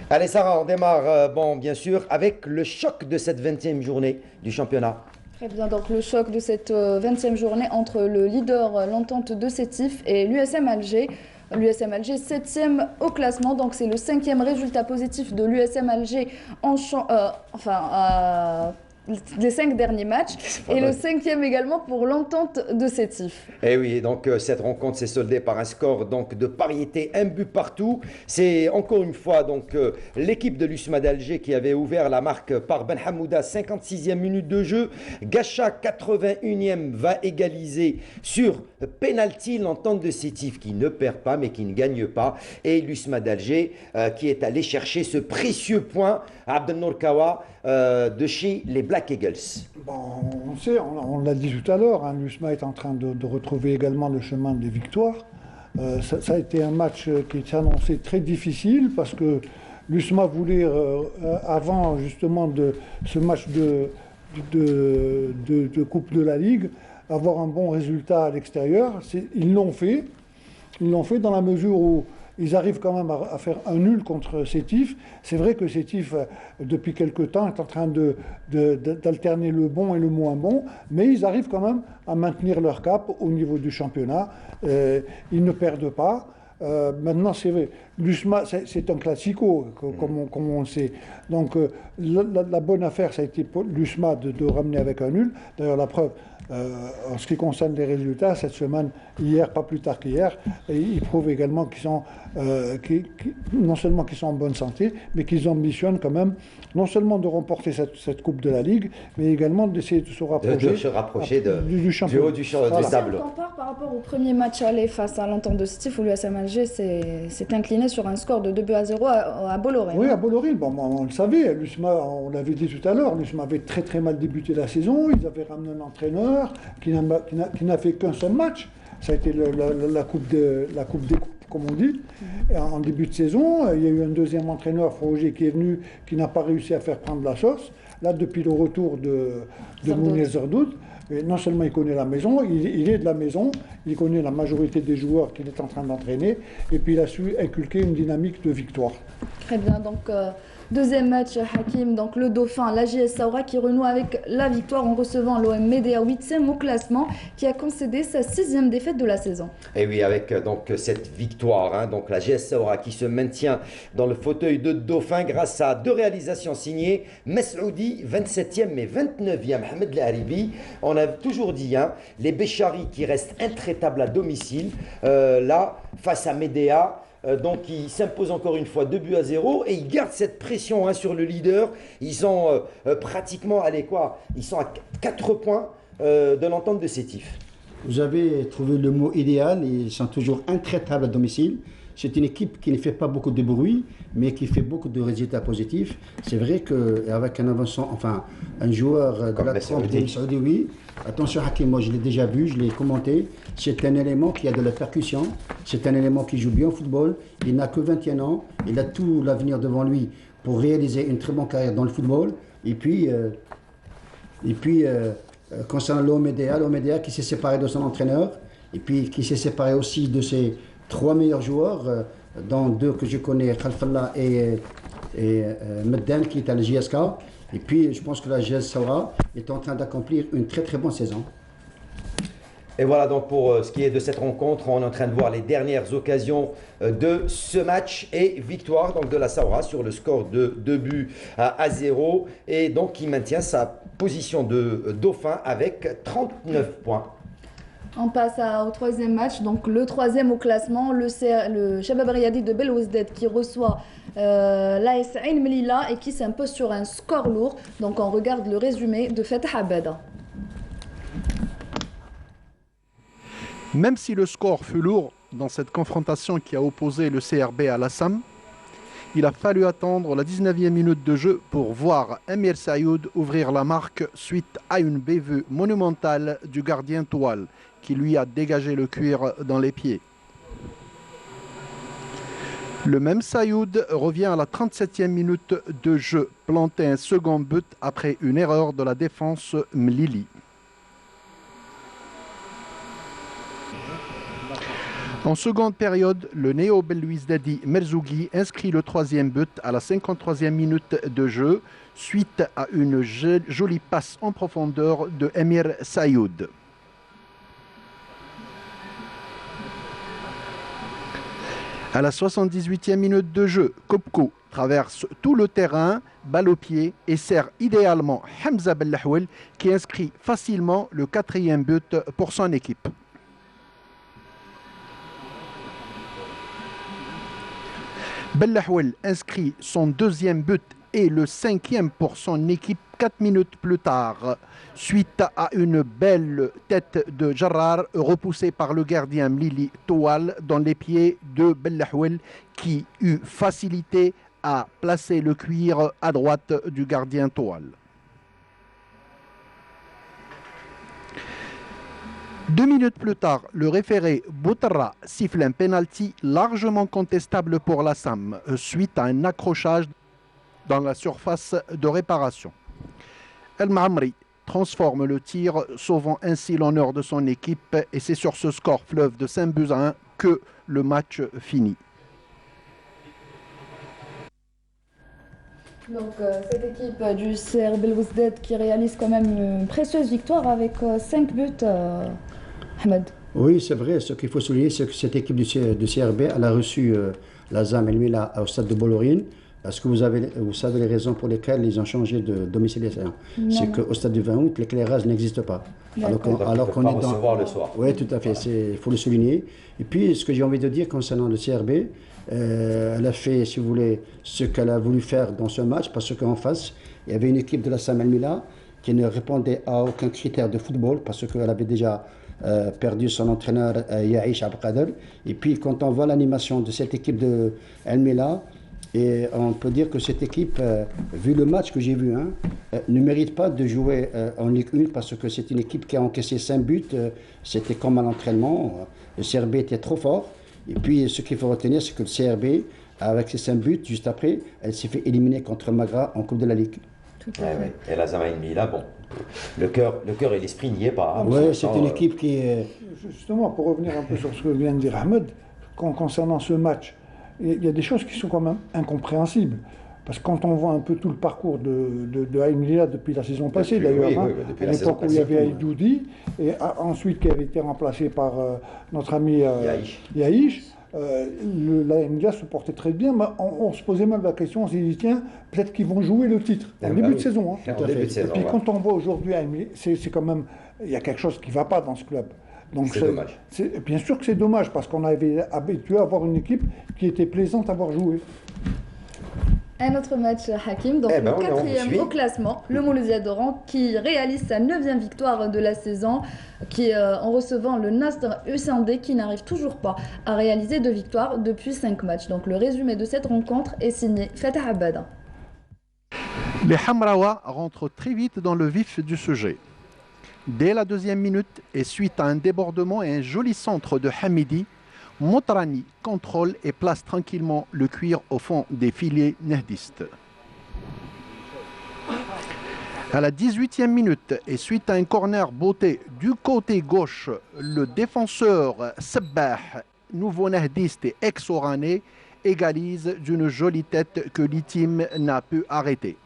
Allez Sarah, on démarre, bien sûr, avec le choc de cette 20e journée du championnat. Très bien, donc le choc de cette 20e journée entre le leader, l'entente de Sétif, et l'USM Alger. L'USM Alger 7e au classement, donc c'est le 5e résultat positif de l'USM Alger les 5 derniers matchs et le 5e également pour l'entente de Sétif. Et oui, donc cette rencontre s'est soldée par un score donc de parité, 1 but partout. C'est encore une fois donc l'équipe de l'USMA d'Alger qui avait ouvert la marque par Ben Hamouda, 56e minute de jeu. Gacha, 81e, va égaliser sur penalty l'entente de Sétif qui ne perd pas mais qui ne gagne pas. Et l'USMA d'Alger qui est allé chercher ce précieux point à Abdelnour Kawa de chez les Black Eagles. Bon, on sait, on l'a dit tout à l'heure, l'USMA est en train de retrouver également le chemin des victoires. Ça a été un match qui s'est annoncé très difficile parce que l'USMA voulait, avant justement de ce match de Coupe de la Ligue, avoir un bon résultat à l'extérieur. Ils l'ont fait dans la mesure où ils arrivent quand même à faire un nul contre Sétif. C'est vrai que Sétif, depuis quelque temps, est en train d'alterner le bon et le moins bon, mais ils arrivent quand même à maintenir leur cap au niveau du championnat. Ils ne perdent pas. Maintenant, c'est vrai, l'USMA, c'est un classico, comme on le sait. Donc, la bonne affaire, ça a été pour l'USMA de ramener avec un nul. D'ailleurs, la preuve, en ce qui concerne les résultats, cette semaine, hier, pas plus tard qu'hier, ils prouvent également qu'ils sont, non seulement qu'ils sont en bonne santé, mais qu'ils ambitionnent quand même, non seulement de remporter cette Coupe de la Ligue, mais également d'essayer de se rapprocher, du haut du tableau. Si on compare par rapport au premier match aller face à l'entente de Sétif, où l'USM Alger s'est incliné sur un score de 2-0 à Bolloré. Oui, à Bolloré, bon, on le savait, l'USMA, on l'avait dit tout à l'heure, l'USMA avait très très mal débuté la saison, ils avaient ramené un entraîneur qui n'a fait qu'un seul match, ça a été la coupe des coupes, comme on dit. Et en début de saison, il y a eu un deuxième entraîneur, Froger, qui est venu, qui n'a pas réussi à faire prendre la sauce. Là, depuis le retour de Mounir Zerdoud, non seulement il connaît la maison, il est de la maison, il connaît la majorité des joueurs qu'il est en train d'entraîner, et puis il a su inculquer une dynamique de victoire. Très bien, donc deuxième match, Hakim, donc le Dauphin, la JS Saoura qui renoue avec la victoire en recevant l'OM Médéa 8e au classement, qui a concédé sa 6e défaite de la saison. Et oui, avec donc cette victoire, hein, donc la JS Saoura qui se maintient dans le fauteuil de Dauphin grâce à 2 réalisations signées, Mesroudi 27e et 29e, Ahmed Laharibi. On a toujours dit, hein, les Béchari qui restent intraitables à domicile, là, face à Médéa. Donc ils s'imposent encore une fois 2-0 et ils gardent cette pression, hein, sur le leader. Ils sont pratiquement, ils sont à 4 points de l'entente de Sétif. Vous avez trouvé le mot idéal, ils sont toujours intraitables à domicile. C'est une équipe qui ne fait pas beaucoup de bruit, mais qui fait beaucoup de résultats positifs. C'est vrai qu'avec un avançant, enfin un joueur de la trempe de Saoudi, oui. Attention Hakim, moi je l'ai déjà vu, je l'ai commenté. C'est un élément qui a de la percussion, c'est un élément qui joue bien au football. Il n'a que 21 ans, il a tout l'avenir devant lui pour réaliser une très bonne carrière dans le football. Et puis concernant l'Omédéa qui s'est séparé de son entraîneur, et puis qui s'est séparé aussi de ses 3 meilleurs joueurs, dont 2 que je connais, Khalfallah et Medden, qui est à la JSK. Et puis je pense que la JS Saoura est en train d'accomplir une très très bonne saison. Et voilà donc pour ce qui est de cette rencontre, on est en train de voir les dernières occasions de ce match et victoire donc de la Saoura sur le score de 2-0 et donc qui maintient sa position de Dauphin avec 39 points. On passe au 3e match, donc le 3e au classement, le Shabab Riyadi de Belouizdad qui reçoit l'AS Ain Melilla et qui s'impose sur un score lourd. Donc on regarde le résumé de Fatah Abada. Même si le score fut lourd dans cette confrontation qui a opposé le CRB à l'Assam, il a fallu attendre la 19e minute de jeu pour voir Amir Sayoud ouvrir la marque suite à une bévue monumentale du gardien Toual qui lui a dégagé le cuir dans les pieds. Le même Sayoud revient à la 37e minute de jeu, planter un second but après une erreur de la défense Mlili. En seconde période, le néo-Belouizdadi Merzougui inscrit le 3e but à la 53e minute de jeu suite à une jolie passe en profondeur de Amir Sayoud. À la 78e minute de jeu, Kopko traverse tout le terrain, balle au pied et sert idéalement Hamza Bellahouel qui inscrit facilement le 4e but pour son équipe. Bellahouel inscrit son 2e but et le 5e pour son équipe 4 minutes plus tard, suite à une belle tête de Jarrar repoussée par le gardien Mlili Toual dans les pieds de Bellahouel qui eut facilité à placer le cuir à droite du gardien Toual. 2 minutes plus tard, le référé Boutarra siffle un pénalty largement contestable pour l'Assam suite à un accrochage dans la surface de réparation. El Maamri transforme le tir, sauvant ainsi l'honneur de son équipe et c'est sur ce score fleuve de 5-1 que le match finit. Donc cette équipe du CR Belouizdad qui réalise quand même une précieuse victoire avec 5 buts, Ahmed. Oui, c'est vrai. Ce qu'il faut souligner, c'est que cette équipe du CRB, elle a reçu la ZAM et lui là au stade de Bollorine. Est-ce que vous savez les raisons pour lesquelles ils ont changé de domiciliation? C'est qu'au stade du 20 août, l'éclairage n'existe pas. Alors qu'on est dans... recevoir le soir. Oui, tout à fait. Il faut le souligner. Et puis, ce que j'ai envie de dire concernant le CRB, elle a fait, si vous voulez, ce qu'elle a voulu faire dans ce match, parce qu'en face, il y avait une équipe de la SAM El Mila qui ne répondait à aucun critère de football, parce qu'elle avait déjà perdu son entraîneur Yaïch Abqader. Et puis quand on voit l'animation de cette équipe de El Mela, et on peut dire que cette équipe, vu le match que j'ai vu, ne mérite pas de jouer en Ligue 1 parce que c'est une équipe qui a encaissé 5 buts. C'était comme à l'entraînement. Le CRB était trop fort. Et puis ce qu'il faut retenir, c'est que le CRB, avec ses 5 buts, juste après, elle s'est fait éliminer contre Magra en Coupe de la Ligue. Tout à fait. Et la Zamaïn Mila, bon, le cœur et l'esprit n'y est pas. Oui, c'est une équipe qui est... Justement, pour revenir un peu sur ce que vient de dire Ahmed, concernant ce match, il y a des choses qui sont quand même incompréhensibles. Parce que quand on voit un peu tout le parcours de Aïmlia depuis la saison passée, d'ailleurs, à l'époque où il y avait Aïdoudi, et ensuite qui avait été remplacé par notre ami Yaïch, l'Aïmlia se portait très bien, mais on se posait même la question, on s'est dit, tiens, peut-être qu'ils vont jouer le titre, en début de saison. En début de saison, et puis quand on voit aujourd'hui Aïmlia, c'est quand même, il y a quelque chose qui ne va pas dans ce club. C'est dommage. Bien sûr que c'est dommage, parce qu'on avait habitué à avoir une équipe qui était plaisante à voir jouer. Un autre match, Hakim, donc le 4e au classement, le Mouloudia d'Oran, qui réalise sa 9e victoire de la saison, qui en recevant le Nasr Usandé, qui n'arrive toujours pas à réaliser de victoire depuis 5 matchs. Donc le résumé de cette rencontre est signé Fatah Abada. Les Hamraoua rentrent très vite dans le vif du sujet. Dès la 2e minute, et suite à un débordement et un joli centre de Hamidi, Motrani contrôle et place tranquillement le cuir au fond des filets nahdistes. À la 18e minute, et suite à un corner botté du côté gauche, le défenseur Sabbah, nouveau nahdiste et ex-oranais, égalise d'une jolie tête que l'Itim n'a pu arrêter.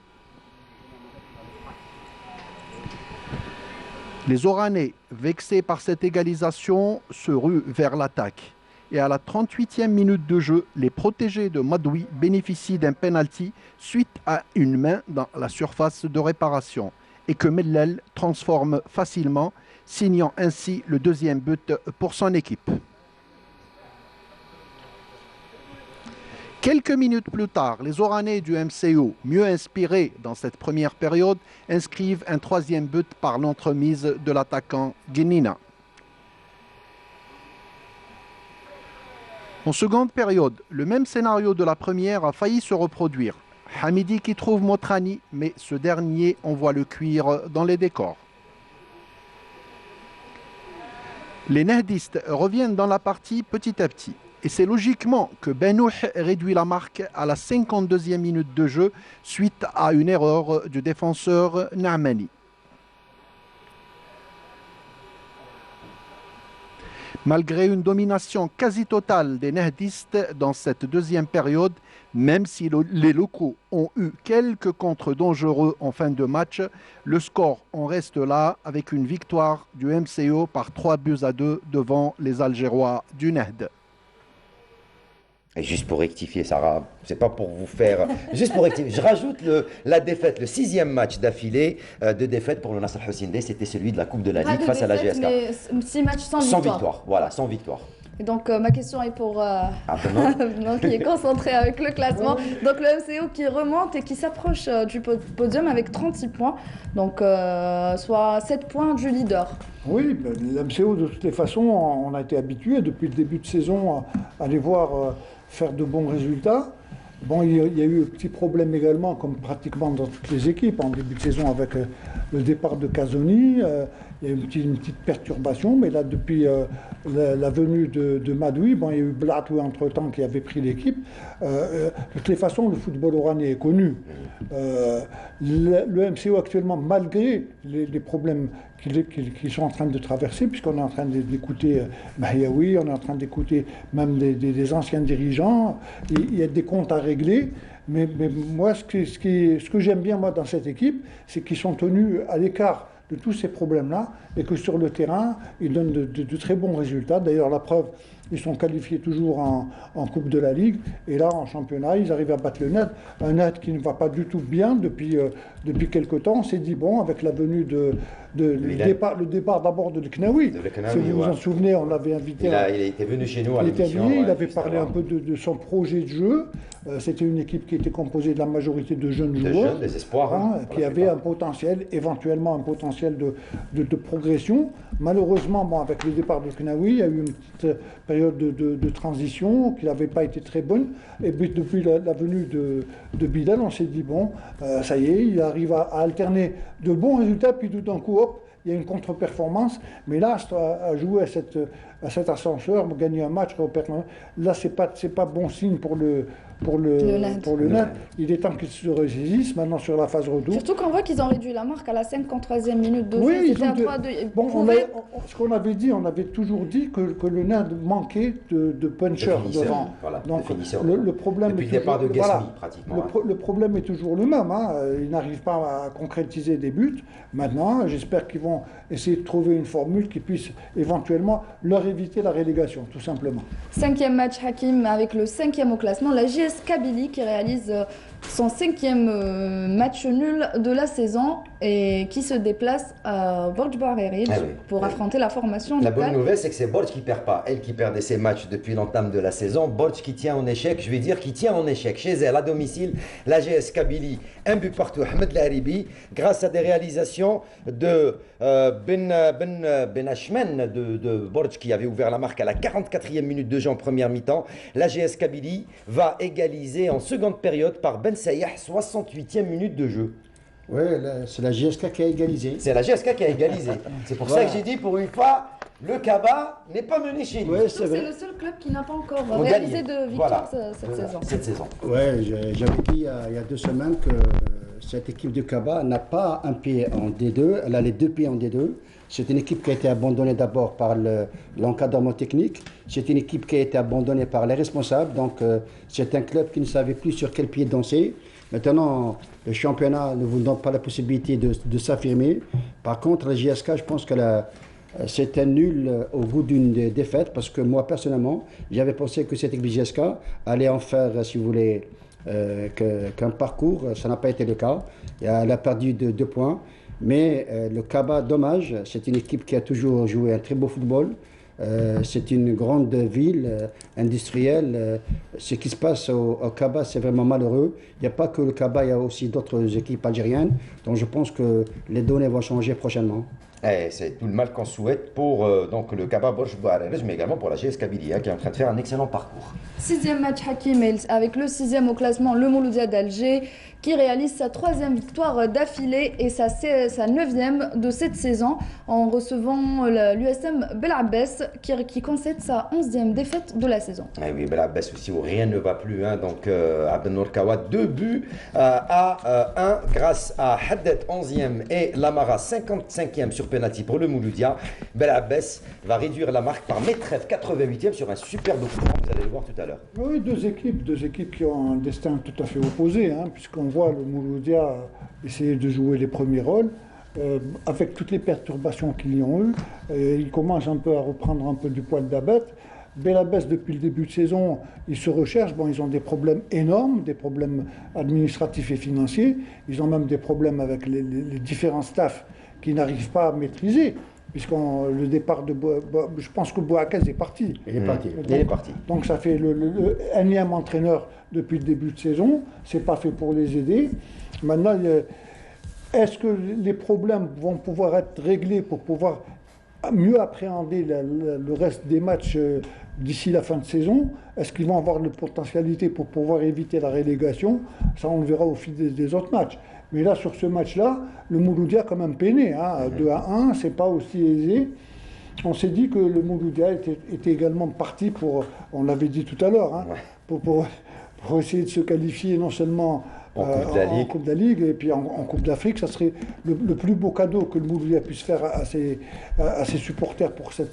Les Oranais, vexés par cette égalisation, se ruent vers l'attaque. Et à la 38e minute de jeu, les protégés de Madoui bénéficient d'un penalty suite à une main dans la surface de réparation et que Mellel transforme facilement, signant ainsi le 2e but pour son équipe. Quelques minutes plus tard, les Oranais du MCO, mieux inspirés dans cette première période, inscrivent un 3e but par l'entremise de l'attaquant Guinina. En seconde période, le même scénario de la première a failli se reproduire. Hamidi qui trouve Motrani, mais ce dernier envoie le cuir dans les décors. Les nahdistes reviennent dans la partie petit à petit. Et c'est logiquement que Benouh réduit la marque à la 52e minute de jeu suite à une erreur du défenseur Naamani. Malgré une domination quasi totale des nahdistes dans cette 2e période, même si les locaux ont eu quelques contres dangereux en fin de match, le score en reste là avec une victoire du MCO par 3-2 devant les Algérois du Nahd. Et juste pour rectifier, Sarah, c'est pas pour vous faire... Juste pour rectifier, je rajoute la défaite, le 6e match d'affilée de défaite pour le Nasr Hussein, c'était celui de la Coupe de la Ligue face à la GSK. Mais 6 matchs sans victoire. Sans victoire, voilà, sans victoire. Et donc ma question est pour non, qui est concentré avec le classement. Donc le MCO qui remonte et qui s'approche du podium avec 36 points, donc soit 7 points du leader. Oui, le MCO de toutes les façons, on a été habitué depuis le début de saison à les voir faire de bons résultats. Bon, il y a eu un petit problème également, comme pratiquement dans toutes les équipes, en début de saison avec le départ de Kazoni. Il y a eu une petite perturbation, mais là, depuis la venue de Madoui, bon, il y a eu Blatoui entre-temps qui avait pris l'équipe. De toutes les façons, le football oranais est connu. Le MCO actuellement, malgré les problèmes qu'ils sont en train de traverser, puisqu'on est en train d'écouter Mahiaoui, on est en train d'écouter même des anciens dirigeants, il y a des comptes à régler. Mais moi, ce que j'aime bien moi, dans cette équipe, c'est qu'ils sont tenus à l'écart de tous ces problèmes-là et que sur le terrain, ils donnent de très bons résultats. D'ailleurs, la preuve, ils sont qualifiés toujours en Coupe de la Ligue. Et là, en championnat, ils arrivent à battre le Nahd. Un Nahd qui ne va pas du tout bien depuis quelque temps. On s'est dit, bon, avec la venue le départ d'abord de Knaoui. Si vous vous en souvenez, on l'avait invité. Il était venu chez nous à l'émission. Il avait parlé un peu de son projet de jeu. C'était une équipe qui était composée de la majorité de jeunes joueurs. Des espoirs. Qui avaient un potentiel, éventuellement un potentiel potentiel de progression. Malheureusement, bon, avec le départ de Knaoui, il y a eu une petite période de transition qui n'avait pas été très bonne. Et puis depuis la venue de Bilal, on s'est dit, bon, ça y est, il arrive à alterner de bons résultats, puis tout d'un coup, hop, il y a une contre-performance. Mais là, à jouer à cet ascenseur, gagner un match, là, c'est pas bon signe pour le NAD. Il est temps qu'ils se ressaisissent maintenant sur la phase retour. Surtout qu'on voit qu'ils ont réduit la marque à la 53e minute de jeu. Oui, c'était à 3-2. Bon, ce qu'on avait dit, on avait toujours dit que le NAD manquait de puncher devant. Voilà, donc de le problème depuis le départ de Gasmi, pratiquement. Le problème est toujours le même. Hein. Ils n'arrivent pas à concrétiser des buts. Maintenant, j'espère qu'ils vont essayer de trouver une formule qui puisse éventuellement leur éviter la relégation, tout simplement. 5e match Hakim avec le 5e au classement. La JS Kabylie qui réalise son 5e match nul de la saison et qui se déplace à Borj Barrerid pour affronter la formation La locale. bonne nouvelle, c'est que c'est Borj qui ne perd pas. Elle qui perdait ses matchs depuis l'entame de la saison. Borj qui tient en échec, je vais dire qui tient en échec. Chez elle, à domicile, la GS Kabylie, un but partout, Ahmed Laribi, grâce à des réalisations de Ben Achmen de Borj qui avait ouvert la marque à la 44e minute de jeu en première mi-temps. La GS Kabylie va égaliser en seconde période par Ben Sayah, 68e minute de jeu. Oui, c'est la GSK qui a égalisé. C'est la GSK qui a égalisé. C'est pour ça que j'ai dit, pour une fois, le Kaba n'est pas mené chez lui. C'est le seul club qui n'a pas encore réalisé de victoire cette saison. Oui, j'avais dit il y a 2 semaines que cette équipe de Kaba n'a pas un pied en D2, elle a les 2 pieds en D2. C'est une équipe qui a été abandonnée d'abord par l'encadrement technique. C'est une équipe qui a été abandonnée par les responsables. Donc, c'est un club qui ne savait plus sur quel pied danser. Maintenant, le championnat ne vous donne pas la possibilité de s'affirmer. Par contre, la JSK, je pense que c'est un nul au goût d'une défaite. Parce que moi, personnellement, j'avais pensé que cette équipe JSK allait en faire, si vous voulez, qu'un parcours. Ça n'a pas été le cas. Elle a perdu 2 points. Mais le Kaba, dommage, c'est une équipe qui a toujours joué un très beau football. C'est une grande ville industrielle. Ce qui se passe au Kaba, c'est vraiment malheureux. Il n'y a pas que le Kaba, il y a aussi d'autres équipes algériennes. Donc je pense que les données vont changer prochainement. C'est tout le mal qu'on souhaite pour donc le Kaba Borj Barrerid, mais également pour la GS Kabylie qui est en train de faire un excellent parcours. 6e match Hakim avec le 6e au classement, le Mouloudia d'Alger, qui réalise sa 3e victoire d'affilée et sa 9e de cette saison en recevant l'USM Belabbès qui concède sa 11e défaite de la saison. Oui, Belabbès aussi où rien ne va plus. Donc Abdenour Kawa, 2 buts à 1 grâce à Haddad 11e et Lamara 55e sur penalty pour le Mouloudia. Belabbès va réduire la marque par Metrev 88e sur un superbe coup franc, vous allez le voir tout à l'heure. Oui, deux équipes qui ont un destin tout à fait opposé, puisqu'on voit le Mouloudia essayer de jouer les premiers rôles. Avec toutes les perturbations qu'ils y ont eues, ils commencent un peu à reprendre un peu du poil de la bête. Belabbès, depuis le début de saison, ils se recherchent. Bon, ils ont des problèmes énormes, des problèmes administratifs et financiers. Ils ont même des problèmes avec les différents staffs qui n'arrivent pas à maîtriser. Puisqu'on le départ de je pense que Bouakaz est parti. Il est parti. Donc ça fait le énième entraîneur depuis le début de saison. C'est pas fait pour les aider. Maintenant, est-ce que les problèmes vont pouvoir être réglés pour pouvoir mieux appréhender le reste des matchs d'ici la fin de saison? Est-ce qu'ils vont avoir la potentialité pour pouvoir éviter la relégation? Ça, on le verra au fil des autres matchs. Mais là, sur ce match-là, le Mouloudia a quand même peiné. 2-1, c'est pas aussi aisé. On s'est dit que le Mouloudia était également parti pour, on l'avait dit tout à l'heure, pour essayer de se qualifier non seulement en Coupe de la Ligue et puis en Coupe d'Afrique. Ça serait le plus beau cadeau que le Mouloudia puisse faire à ses supporters pour ce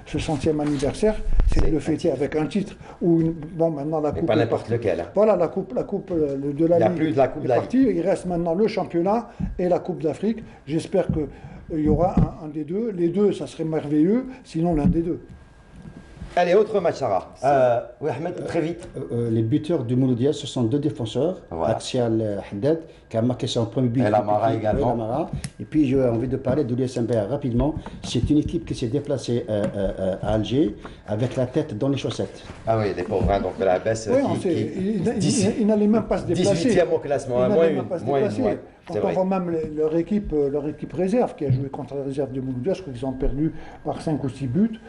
100e anniversaire, c'est de le fêter avec un titre. Maintenant la Coupe. Pas n'importe lequel. Voilà, la coupe de la Ligue. Il n'y a plus de la Coupe de la Ligue. Il reste maintenant le championnat et la Coupe d'Afrique. J'espère qu'il y aura un des deux. Les deux, ça serait merveilleux, sinon l'un des deux. Allez, autre match, Sarah. Oui, Ahmed, très vite. Les buteurs du Mouloudia, ce sont 2 défenseurs. Axial Haddad, qui a marqué son premier but. Et Lamara également. Lamara. Et puis, j'ai envie de parler de l'USM rapidement. C'est une équipe qui s'est déplacée à Alger avec la tête dans les chaussettes. Ah oui, les pauvres, donc Belabbès il n'allait même pas se déplacer. 18e au classement, moins une. Quand on voit même leur équipe réserve qui a joué contre la réserve de Mouloudia, je crois qu'ils ont perdu par 5 ou 6 buts.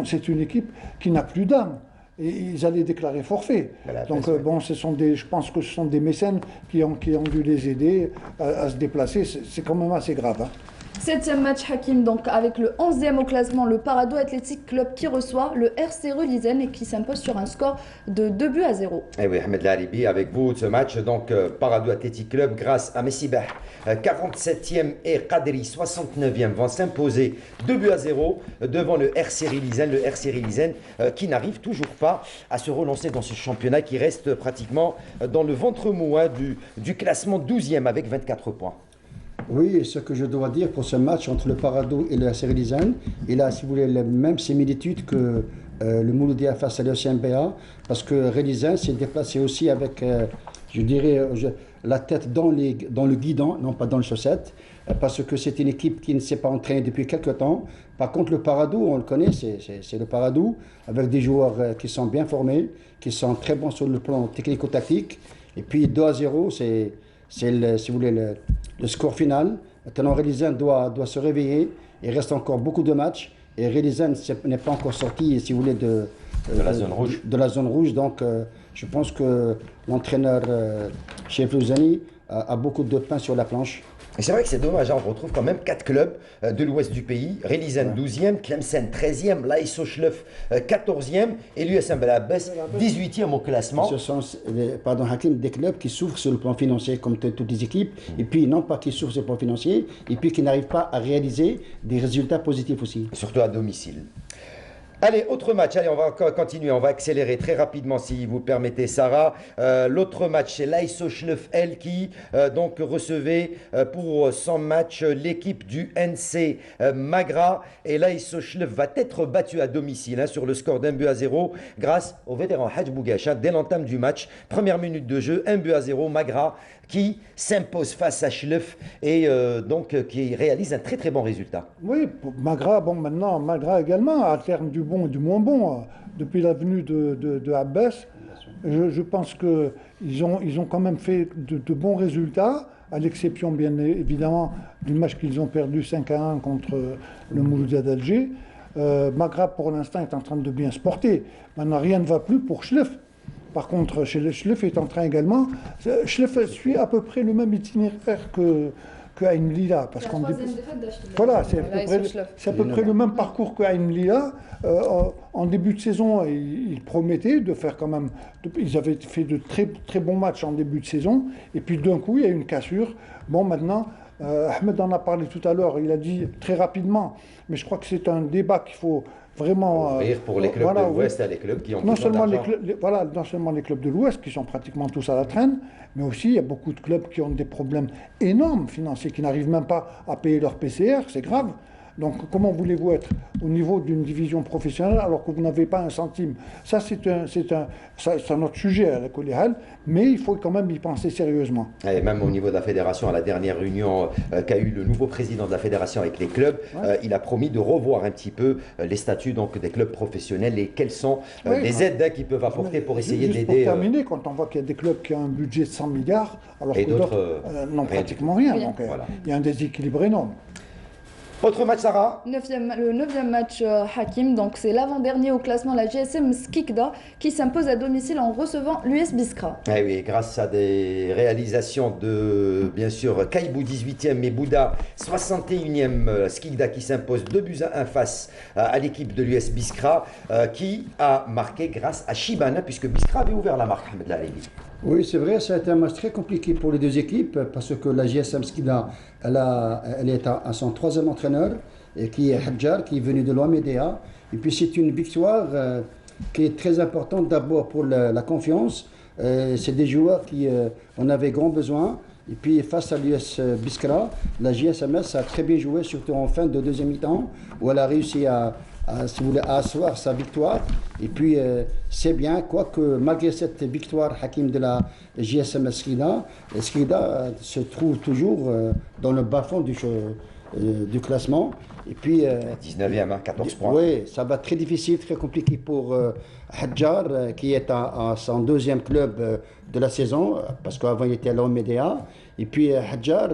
C'est une équipe qui n'a plus d'âme. Et ils allaient déclarer forfait. Donc bon, je pense que ce sont des mécènes qui ont dû les aider à se déplacer. C'est quand même assez grave. Hein. 7e match Hakim, donc avec le 11e au classement, le Parado Athletic Club qui reçoit le RC Relisen et qui s'impose sur un score de 2-0. Et oui, Ahmed Laribi, avec vous ce match, donc Parado Athletic Club, grâce à Messibah, 47e et Qadri, 69e, vont s'imposer 2-0 devant le RC Relisen. Le RC Relisen qui n'arrive toujours pas à se relancer dans ce championnat, qui reste pratiquement dans le ventre mou du classement 12e avec 24 points. Oui, ce que je dois dire pour ce match entre le Parado et le RC Relisen, il a, si vous voulez, les mêmes similitudes que le Mouloudia face à l'OCMBA, parce que Relisen s'est déplacé aussi avec, je dirais, la tête dans le guidon, non pas dans les chaussettes, parce que c'est une équipe qui ne s'est pas entraînée depuis quelques temps. Par contre, le Parado, on le connaît, c'est le Parado, avec des joueurs qui sont bien formés, qui sont très bons sur le plan technico-tactique. Et puis 2-0, c'est si vous voulez, le score final. Maintenant, Relisen doit se réveiller. Il reste encore beaucoup de matchs. Et Relisen n'est pas encore sorti, si vous voulez, de la zone rouge. Donc, je pense que l'entraîneur, Chef Louzani, a beaucoup de pain sur la planche. Et c'est vrai que c'est dommage, hein, on retrouve quand même 4 clubs de l'ouest du pays. Relisen 12e, Tlemcen 13e, l'ASO Schleuf 14e et l'USM Belabès 18e au classement. Ce sont, Hakim, des clubs qui souffrent sur le plan financier comme toutes les équipes, et puis non pas qui souffrent sur le plan financier, et puis qui n'arrivent pas à réaliser des résultats positifs aussi. Surtout à domicile. Allez, autre match, allez, on va continuer, on va accélérer très rapidement si vous le permettez, Sarah. L'autre match, c'est l'ASO Schleuf L qui donc recevait pour son match l'équipe du NC Magra. Et l'ASO Schleuf va être battu à domicile sur le score d'1-0 grâce au vétéran Hadj Bougacha dès l'entame du match. Première minute de jeu, 1-0, Magra qui s'impose face à Schleuf et donc qui réalise un très très bon résultat. Oui, pour Magra, bon maintenant, Magra également, à terme du bon et du moins bon, depuis la venue de Abbas, je pense qu'ils ont quand même fait de bons résultats, à l'exception bien évidemment du match qu'ils ont perdu 5-1 contre le Mouloudia d'Alger. Magra pour l'instant est en train de bien se porter. Maintenant rien ne va plus pour Schleuf. Par contre, Schleuf est en train également. Schleuf suit à peu près le même itinéraire que Ain Lila. Parce qu'on voilà, c'est à peu près le même parcours que Ain Lila. En début de saison, ils promettaient de faire quand même. Ils avaient fait de très, très bons matchs en début de saison. Et puis d'un coup, il y a eu une cassure. Bon, maintenant, Ahmed en a parlé tout à l'heure. Il a dit très rapidement. Mais je crois que c'est un débat qu'il faut vraiment ouvrir pour les clubs de l'Ouest, les clubs qui ont non seulement les clubs de l'Ouest qui sont pratiquement tous à la traîne, mais aussi il y a beaucoup de clubs qui ont des problèmes énormes financiers, qui n'arrivent même pas à payer leur PCR, c'est grave. Donc comment voulez-vous être au niveau d'une division professionnelle alors que vous n'avez pas un centime? Ça c'est un autre sujet à la Kolihal, mais il faut quand même y penser sérieusement. Et même au niveau de la fédération, à la dernière réunion qu'a eu le nouveau président de la fédération avec les clubs, il a promis de revoir un petit peu les statuts donc, des clubs professionnels et quelles sont les aides qu'ils peuvent apporter pour essayer d'aider. Pour terminer, quand on voit qu'il y a des clubs qui ont un budget de 100 milliards, alors que d'autres n'ont pratiquement rien. Donc il y a un déséquilibre énorme. Autre match, Sarah. Le 9e match Hakim, donc c'est l'avant-dernier au classement, la GSM Skikda qui s'impose à domicile en recevant l'US Biskra. Eh oui, grâce à des réalisations de, bien sûr, Kaibou 18e et Bouddha 61e, Skikda qui s'impose 2-1 face à l'équipe de l'US Biskra qui a marqué grâce à Shibana puisque Biskra avait ouvert la marque, Ahmed Laribi. Oui, c'est vrai, ça a été un match très compliqué pour les deux équipes parce que la GSM Skikda, elle est à son 3e entraîneur, et qui est Hadjar, qui est venu de l'OMDA. Et puis c'est une victoire qui est très importante d'abord pour la confiance. C'est des joueurs qui en avaient grand besoin. Et puis face à l'US Biskra, la GSMS a très bien joué, surtout en fin de deuxième mi-temps, où elle a réussi à asseoir sa victoire. Et puis c'est bien, quoique malgré cette victoire Hakim de la GSM Skikda se trouve toujours dans le bas-fond du classement. Et puis, 19e, hein, 14 points. Oui, ça va être très difficile, très compliqué pour Hadjar, qui est à son deuxième club de la saison, parce qu'avant il était à l'Omédéa. Et puis Hadjar,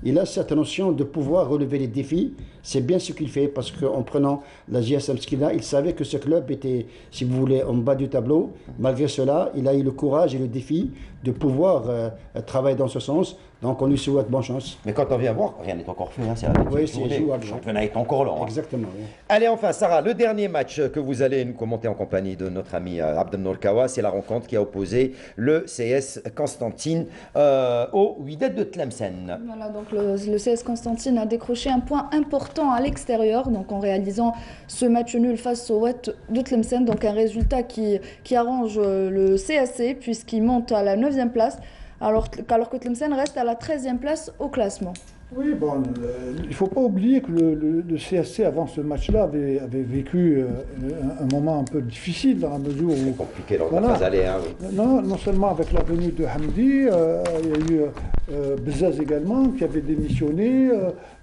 il a cette notion de pouvoir relever les défis. C'est bien ce qu'il fait, parce qu'en prenant la JSM Skida, il savait que ce club était, si vous voulez, en bas du tableau. Malgré cela, il a eu le courage et le défi de pouvoir travailler dans ce sens. Donc on lui souhaite bonne chance. Mais quand on vient voir, rien n'est encore fait. Hein, oui, c'est jouable. Le championnat est encore long. Hein. Exactement. Oui. Allez, enfin, Sarah, le dernier match que vous allez nous commenter en compagnie de notre ami Abdelnour Kawa, c'est la rencontre qui a opposé le CS Constantine au Wydad de Tlemcen. Voilà, donc le CS Constantine a décroché un point important à l'extérieur, donc en réalisant ce match nul face au WET de Tlemcen, donc un résultat qui arrange le CAC puisqu'il monte à la 9e place. Alors que Tlemcen reste à la 13e place au classement. Oui, bon, il ne faut pas oublier que le CSC, avant ce match-là, avait vécu un moment un peu difficile dans la mesure où... C'est compliqué lors de la phase aller, hein, oui. Non seulement avec la venue de Hamdi, il y a eu Bezaz également qui avait démissionné,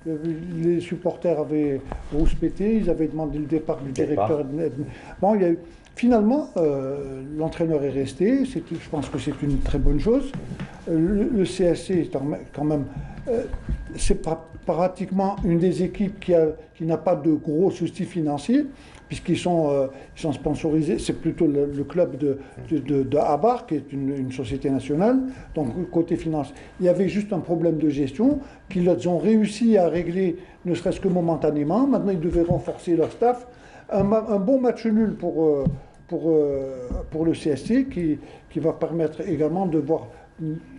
les supporters avaient rouspété, ils avaient demandé le départ du directeur. Bon, il y a eu... Finalement, l'entraîneur est resté, je pense que c'est une très bonne chose. Le CSC est quand même, c'est pratiquement une des équipes qui n'a pas de gros soucis financiers, puisqu'ils sont sponsorisés, c'est plutôt le club de Abar, qui est une société nationale, donc côté finance. Il y avait juste un problème de gestion qu'ils ont réussi à régler, ne serait-ce que momentanément. Maintenant, ils devaient renforcer leur staff. Un bon match nul pour le CSC qui va permettre également de voir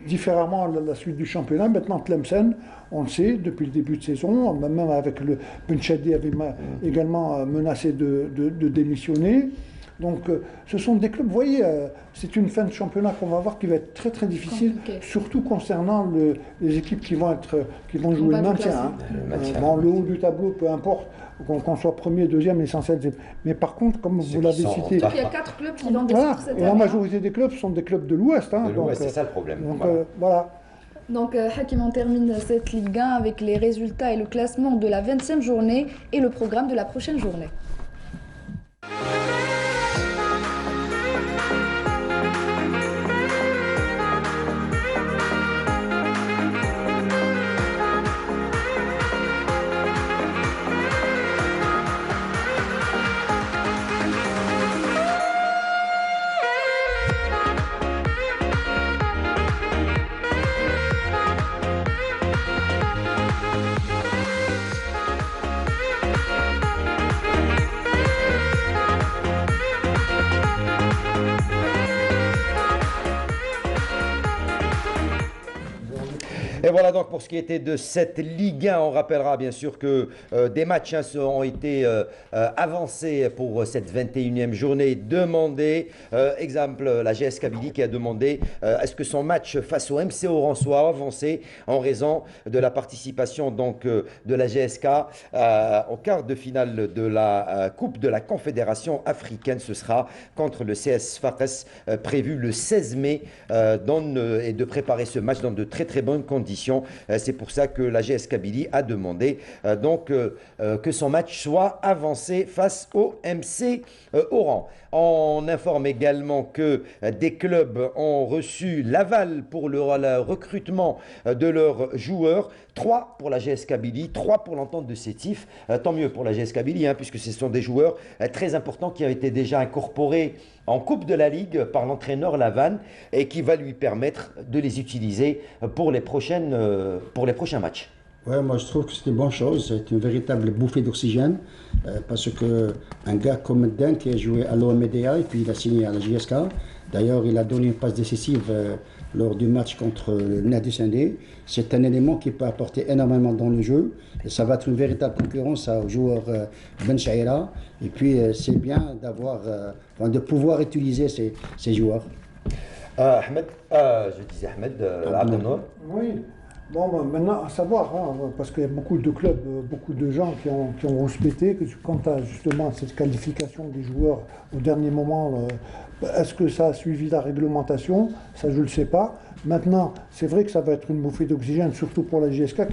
différemment la suite du championnat. Maintenant, Tlemcen, on le sait, depuis le début de saison, même avec le Benchadi avait également menacé de démissionner. Donc, ce sont des clubs, vous voyez, c'est une fin de championnat qu'on va voir qui va être très très difficile, surtout concernant les équipes qui vont jouer le maintien. Bon, le haut du tableau, peu importe, qu'on soit premier, deuxième, l'essentiel. Mais par contre, comme vous l'avez cité... Il y a 4 clubs qui vont descendre cette année. La majorité des clubs sont des clubs de l'Ouest. De l'Ouest, c'est ça le problème. Donc, voilà. Donc Hakim, on termine cette Ligue 1 avec les résultats et le classement de la 20e journée et le programme de la prochaine journée. Et voilà donc pour ce qui était de cette Ligue 1, on rappellera bien sûr que des matchs ont été avancés pour cette 21e journée demandée. Exemple, la GS Kabylie qui a demandé est-ce que son match face au MC Oran soit avancé en raison de la participation donc de la GSK au quart de finale de la Coupe de la Confédération africaine. Ce sera contre le CS Fares prévu le 16 mai et de préparer ce match dans de très très bonnes conditions. C'est pour ça que la GS Kabylie a demandé que son match soit avancé face au MC Oran. On informe également que des clubs ont reçu l'aval pour le recrutement de leurs joueurs. 3 pour la GS Kabylie, 3 pour l'entente de Sétif. Tant mieux pour la GS Kabylie, puisque ce sont des joueurs très importants qui ont été déjà incorporés en Coupe de la Ligue par l'entraîneur Lavanne et qui va lui permettre de les utiliser pour les prochains matchs. Ouais, moi je trouve que c'est une bonne chose, c'est une véritable bouffée d'oxygène parce qu'un gars comme Den qui a joué à l'OMDA et puis il a signé à la JSK, d'ailleurs il a donné une passe décisive lors du match contre le Nadi Sindé, c'est un élément qui peut apporter énormément dans le jeu et ça va être une véritable concurrence au joueur Ben Shaira et puis c'est bien de pouvoir utiliser ces joueurs. Ahmed, je disais Ahmed Abdelnour. Oui. Bon, maintenant, à savoir, hein, parce qu'il y a beaucoup de clubs, beaucoup de gens qui ont respecté, que quant à justement cette qualification des joueurs au dernier moment, est-ce que ça a suivi la réglementation? Ça, je ne le sais pas. Maintenant, c'est vrai que ça va être une bouffée d'oxygène, surtout pour la JSK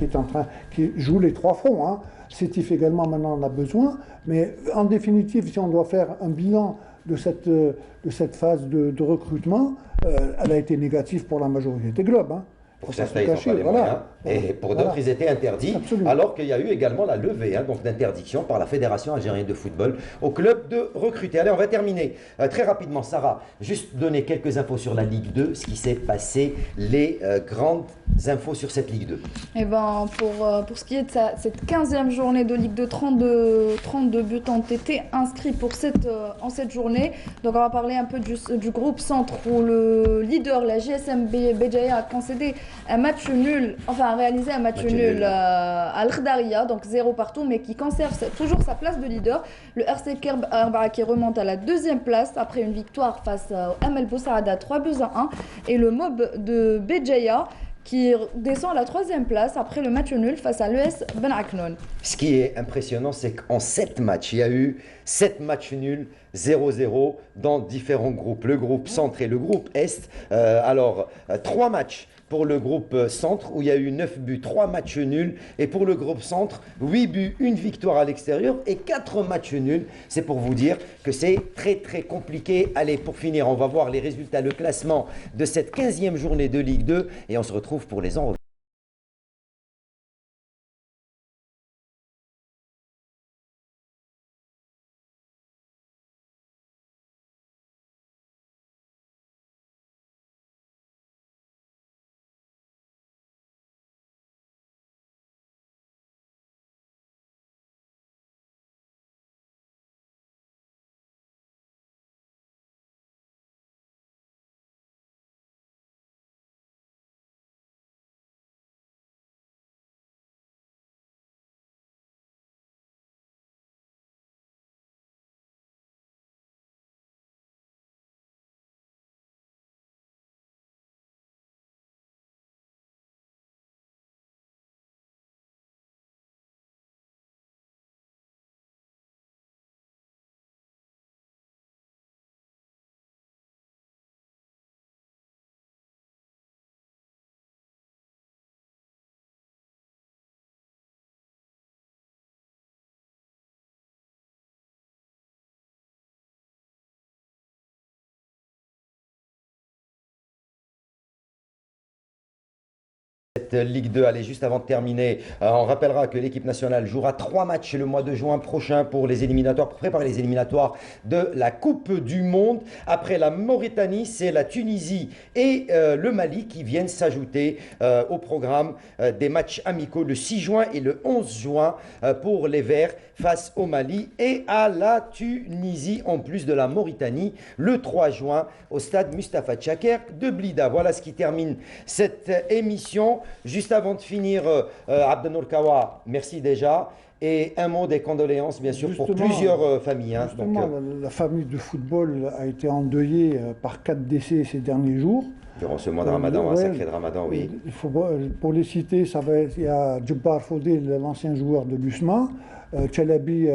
qui joue les trois fronts. Hein. Sétif également, maintenant, en a besoin. Mais en définitive, si on doit faire un bilan de cette phase de recrutement, elle a été négative pour la majorité des clubs. Hein. Pour certains, ils n'ont pas les moyens, et pour d'autres, ils étaient interdits, absolument. Alors qu'il y a eu également la levée donc d'interdiction par la Fédération algérienne de football au club de recruter. Allez, on va terminer très rapidement. Sarah, juste donner quelques infos sur la Ligue 2, ce qui s'est passé, les grandes infos sur cette Ligue 2. Eh ben, pour ce qui est de cette 15e journée de Ligue 2, 32 buts ont été inscrits en cette journée. Donc on va parler un peu du groupe centre où le leader, la JSM Béjaïa, a concédé un match nul, enfin a réalisé un match nul à Al-Khdaria, donc 0 partout, mais qui conserve toujours sa place de leader. Le RC Kerb qui remonte à la 2e place après une victoire face au ML Boussaada 3-1, et le Mob de Béjaïa qui descend à la 3e place après le match nul face à l'ES Ben Aknoun. Ce qui est impressionnant, c'est qu'en 7 matchs, il y a eu 7 matchs nuls, 0-0 dans différents groupes. Le groupe centre et le groupe est. 3 matchs pour le groupe centre où il y a eu 9 buts, 3 matchs nuls. Et pour le groupe centre, 8 buts, 1 victoire à l'extérieur et 4 matchs nuls. C'est pour vous dire que c'est très très compliqué. Allez, pour finir, on va voir les résultats, le classement de cette 15e journée de Ligue 2 et on se retrouve pour les enregistrements. Ligue 2, allez, juste avant de terminer, on rappellera que l'équipe nationale jouera 3 matchs le mois de juin prochain pour préparer les éliminatoires de la Coupe du Monde. Après la Mauritanie, c'est la Tunisie et le Mali qui viennent s'ajouter au programme des matchs amicaux le 6 juin et le 11 juin pour les Verts face au Mali et à la Tunisie, en plus de la Mauritanie, le 3 juin au stade Mustafa Tchaker de Blida. Voilà ce qui termine cette émission. Juste avant de finir, Abdenour Kawa, merci déjà. Et un mot des condoléances, bien sûr, pour plusieurs familles. Hein, justement, la famille de football a été endeuillée par 4 décès ces derniers jours. Durant ce mois de Ramadan, un sacré de Ramadan, oui. Pour les citer, il y a Djibbar Fodil, l'ancien joueur de l'USMA, Chalabi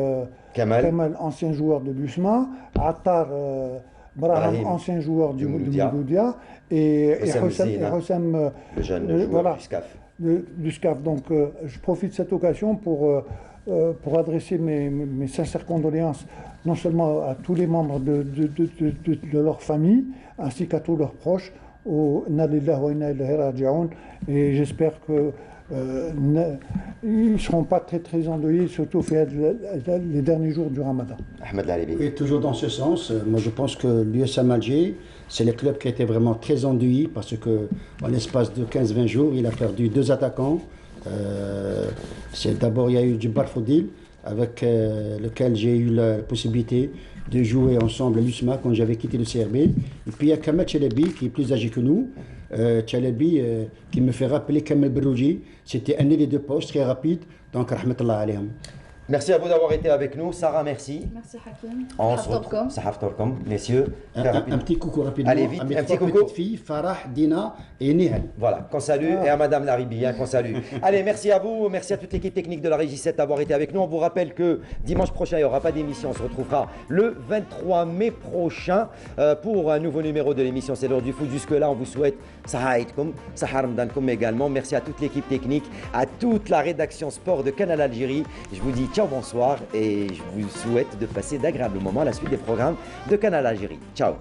Kamal, ancien joueur de l'USMA, Attar Braham, ancien joueur du Mouloudia, et Hossam, le jeune joueur du SCAF. Donc, je profite de cette occasion pour adresser mes sincères condoléances, non seulement à tous les membres de leur famille, ainsi qu'à tous leurs proches, et j'espère que ils ne seront pas très très endeuillés, surtout les derniers jours du Ramadan. Ahmed Lalibi. Et toujours dans ce sens, moi je pense que l'USM Alger, c'est le club qui a été vraiment très endeuillé parce qu'en l'espace de 15-20 jours, il a perdu 2 attaquants. D'abord, il y a eu Djibbar Fodil, avec lequel j'ai eu la possibilité de jouer ensemble à l'USMA quand j'avais quitté le CRB. Et puis il y a Kamal Chalabi qui est plus âgé que nous. Chalabi qui me fait rappeler Kamel Berouji. C'était un ailier de poste très rapide. Donc, rahmatullah alayhim. Merci à vous d'avoir été avec nous. Sarah, merci. Merci Hakim. On se retrouve. Sahaftorkom, messieurs. Un petit coucou rapidement. Allez, vite, à mes un petit trois coucou. petites filles, Farah, Dina et Nihal. Voilà, qu'on salue, et à Madame Laribi, qu'on salue. Allez, merci à vous, merci à toute l'équipe technique de la Régie 7 d'avoir été avec nous. On vous rappelle que dimanche prochain, il n'y aura pas d'émission. On se retrouvera le 23 mai prochain pour un nouveau numéro de l'émission C'est l'heure du foot. Jusque-là, on vous souhaite Sahaïtkoum, Saharamdankoum également. Merci à toute l'équipe technique, à toute la rédaction sport de Canal Algérie. Je vous dis ciao, bonsoir et je vous souhaite de passer d'agréables moments à la suite des programmes de Canal Algérie. Ciao.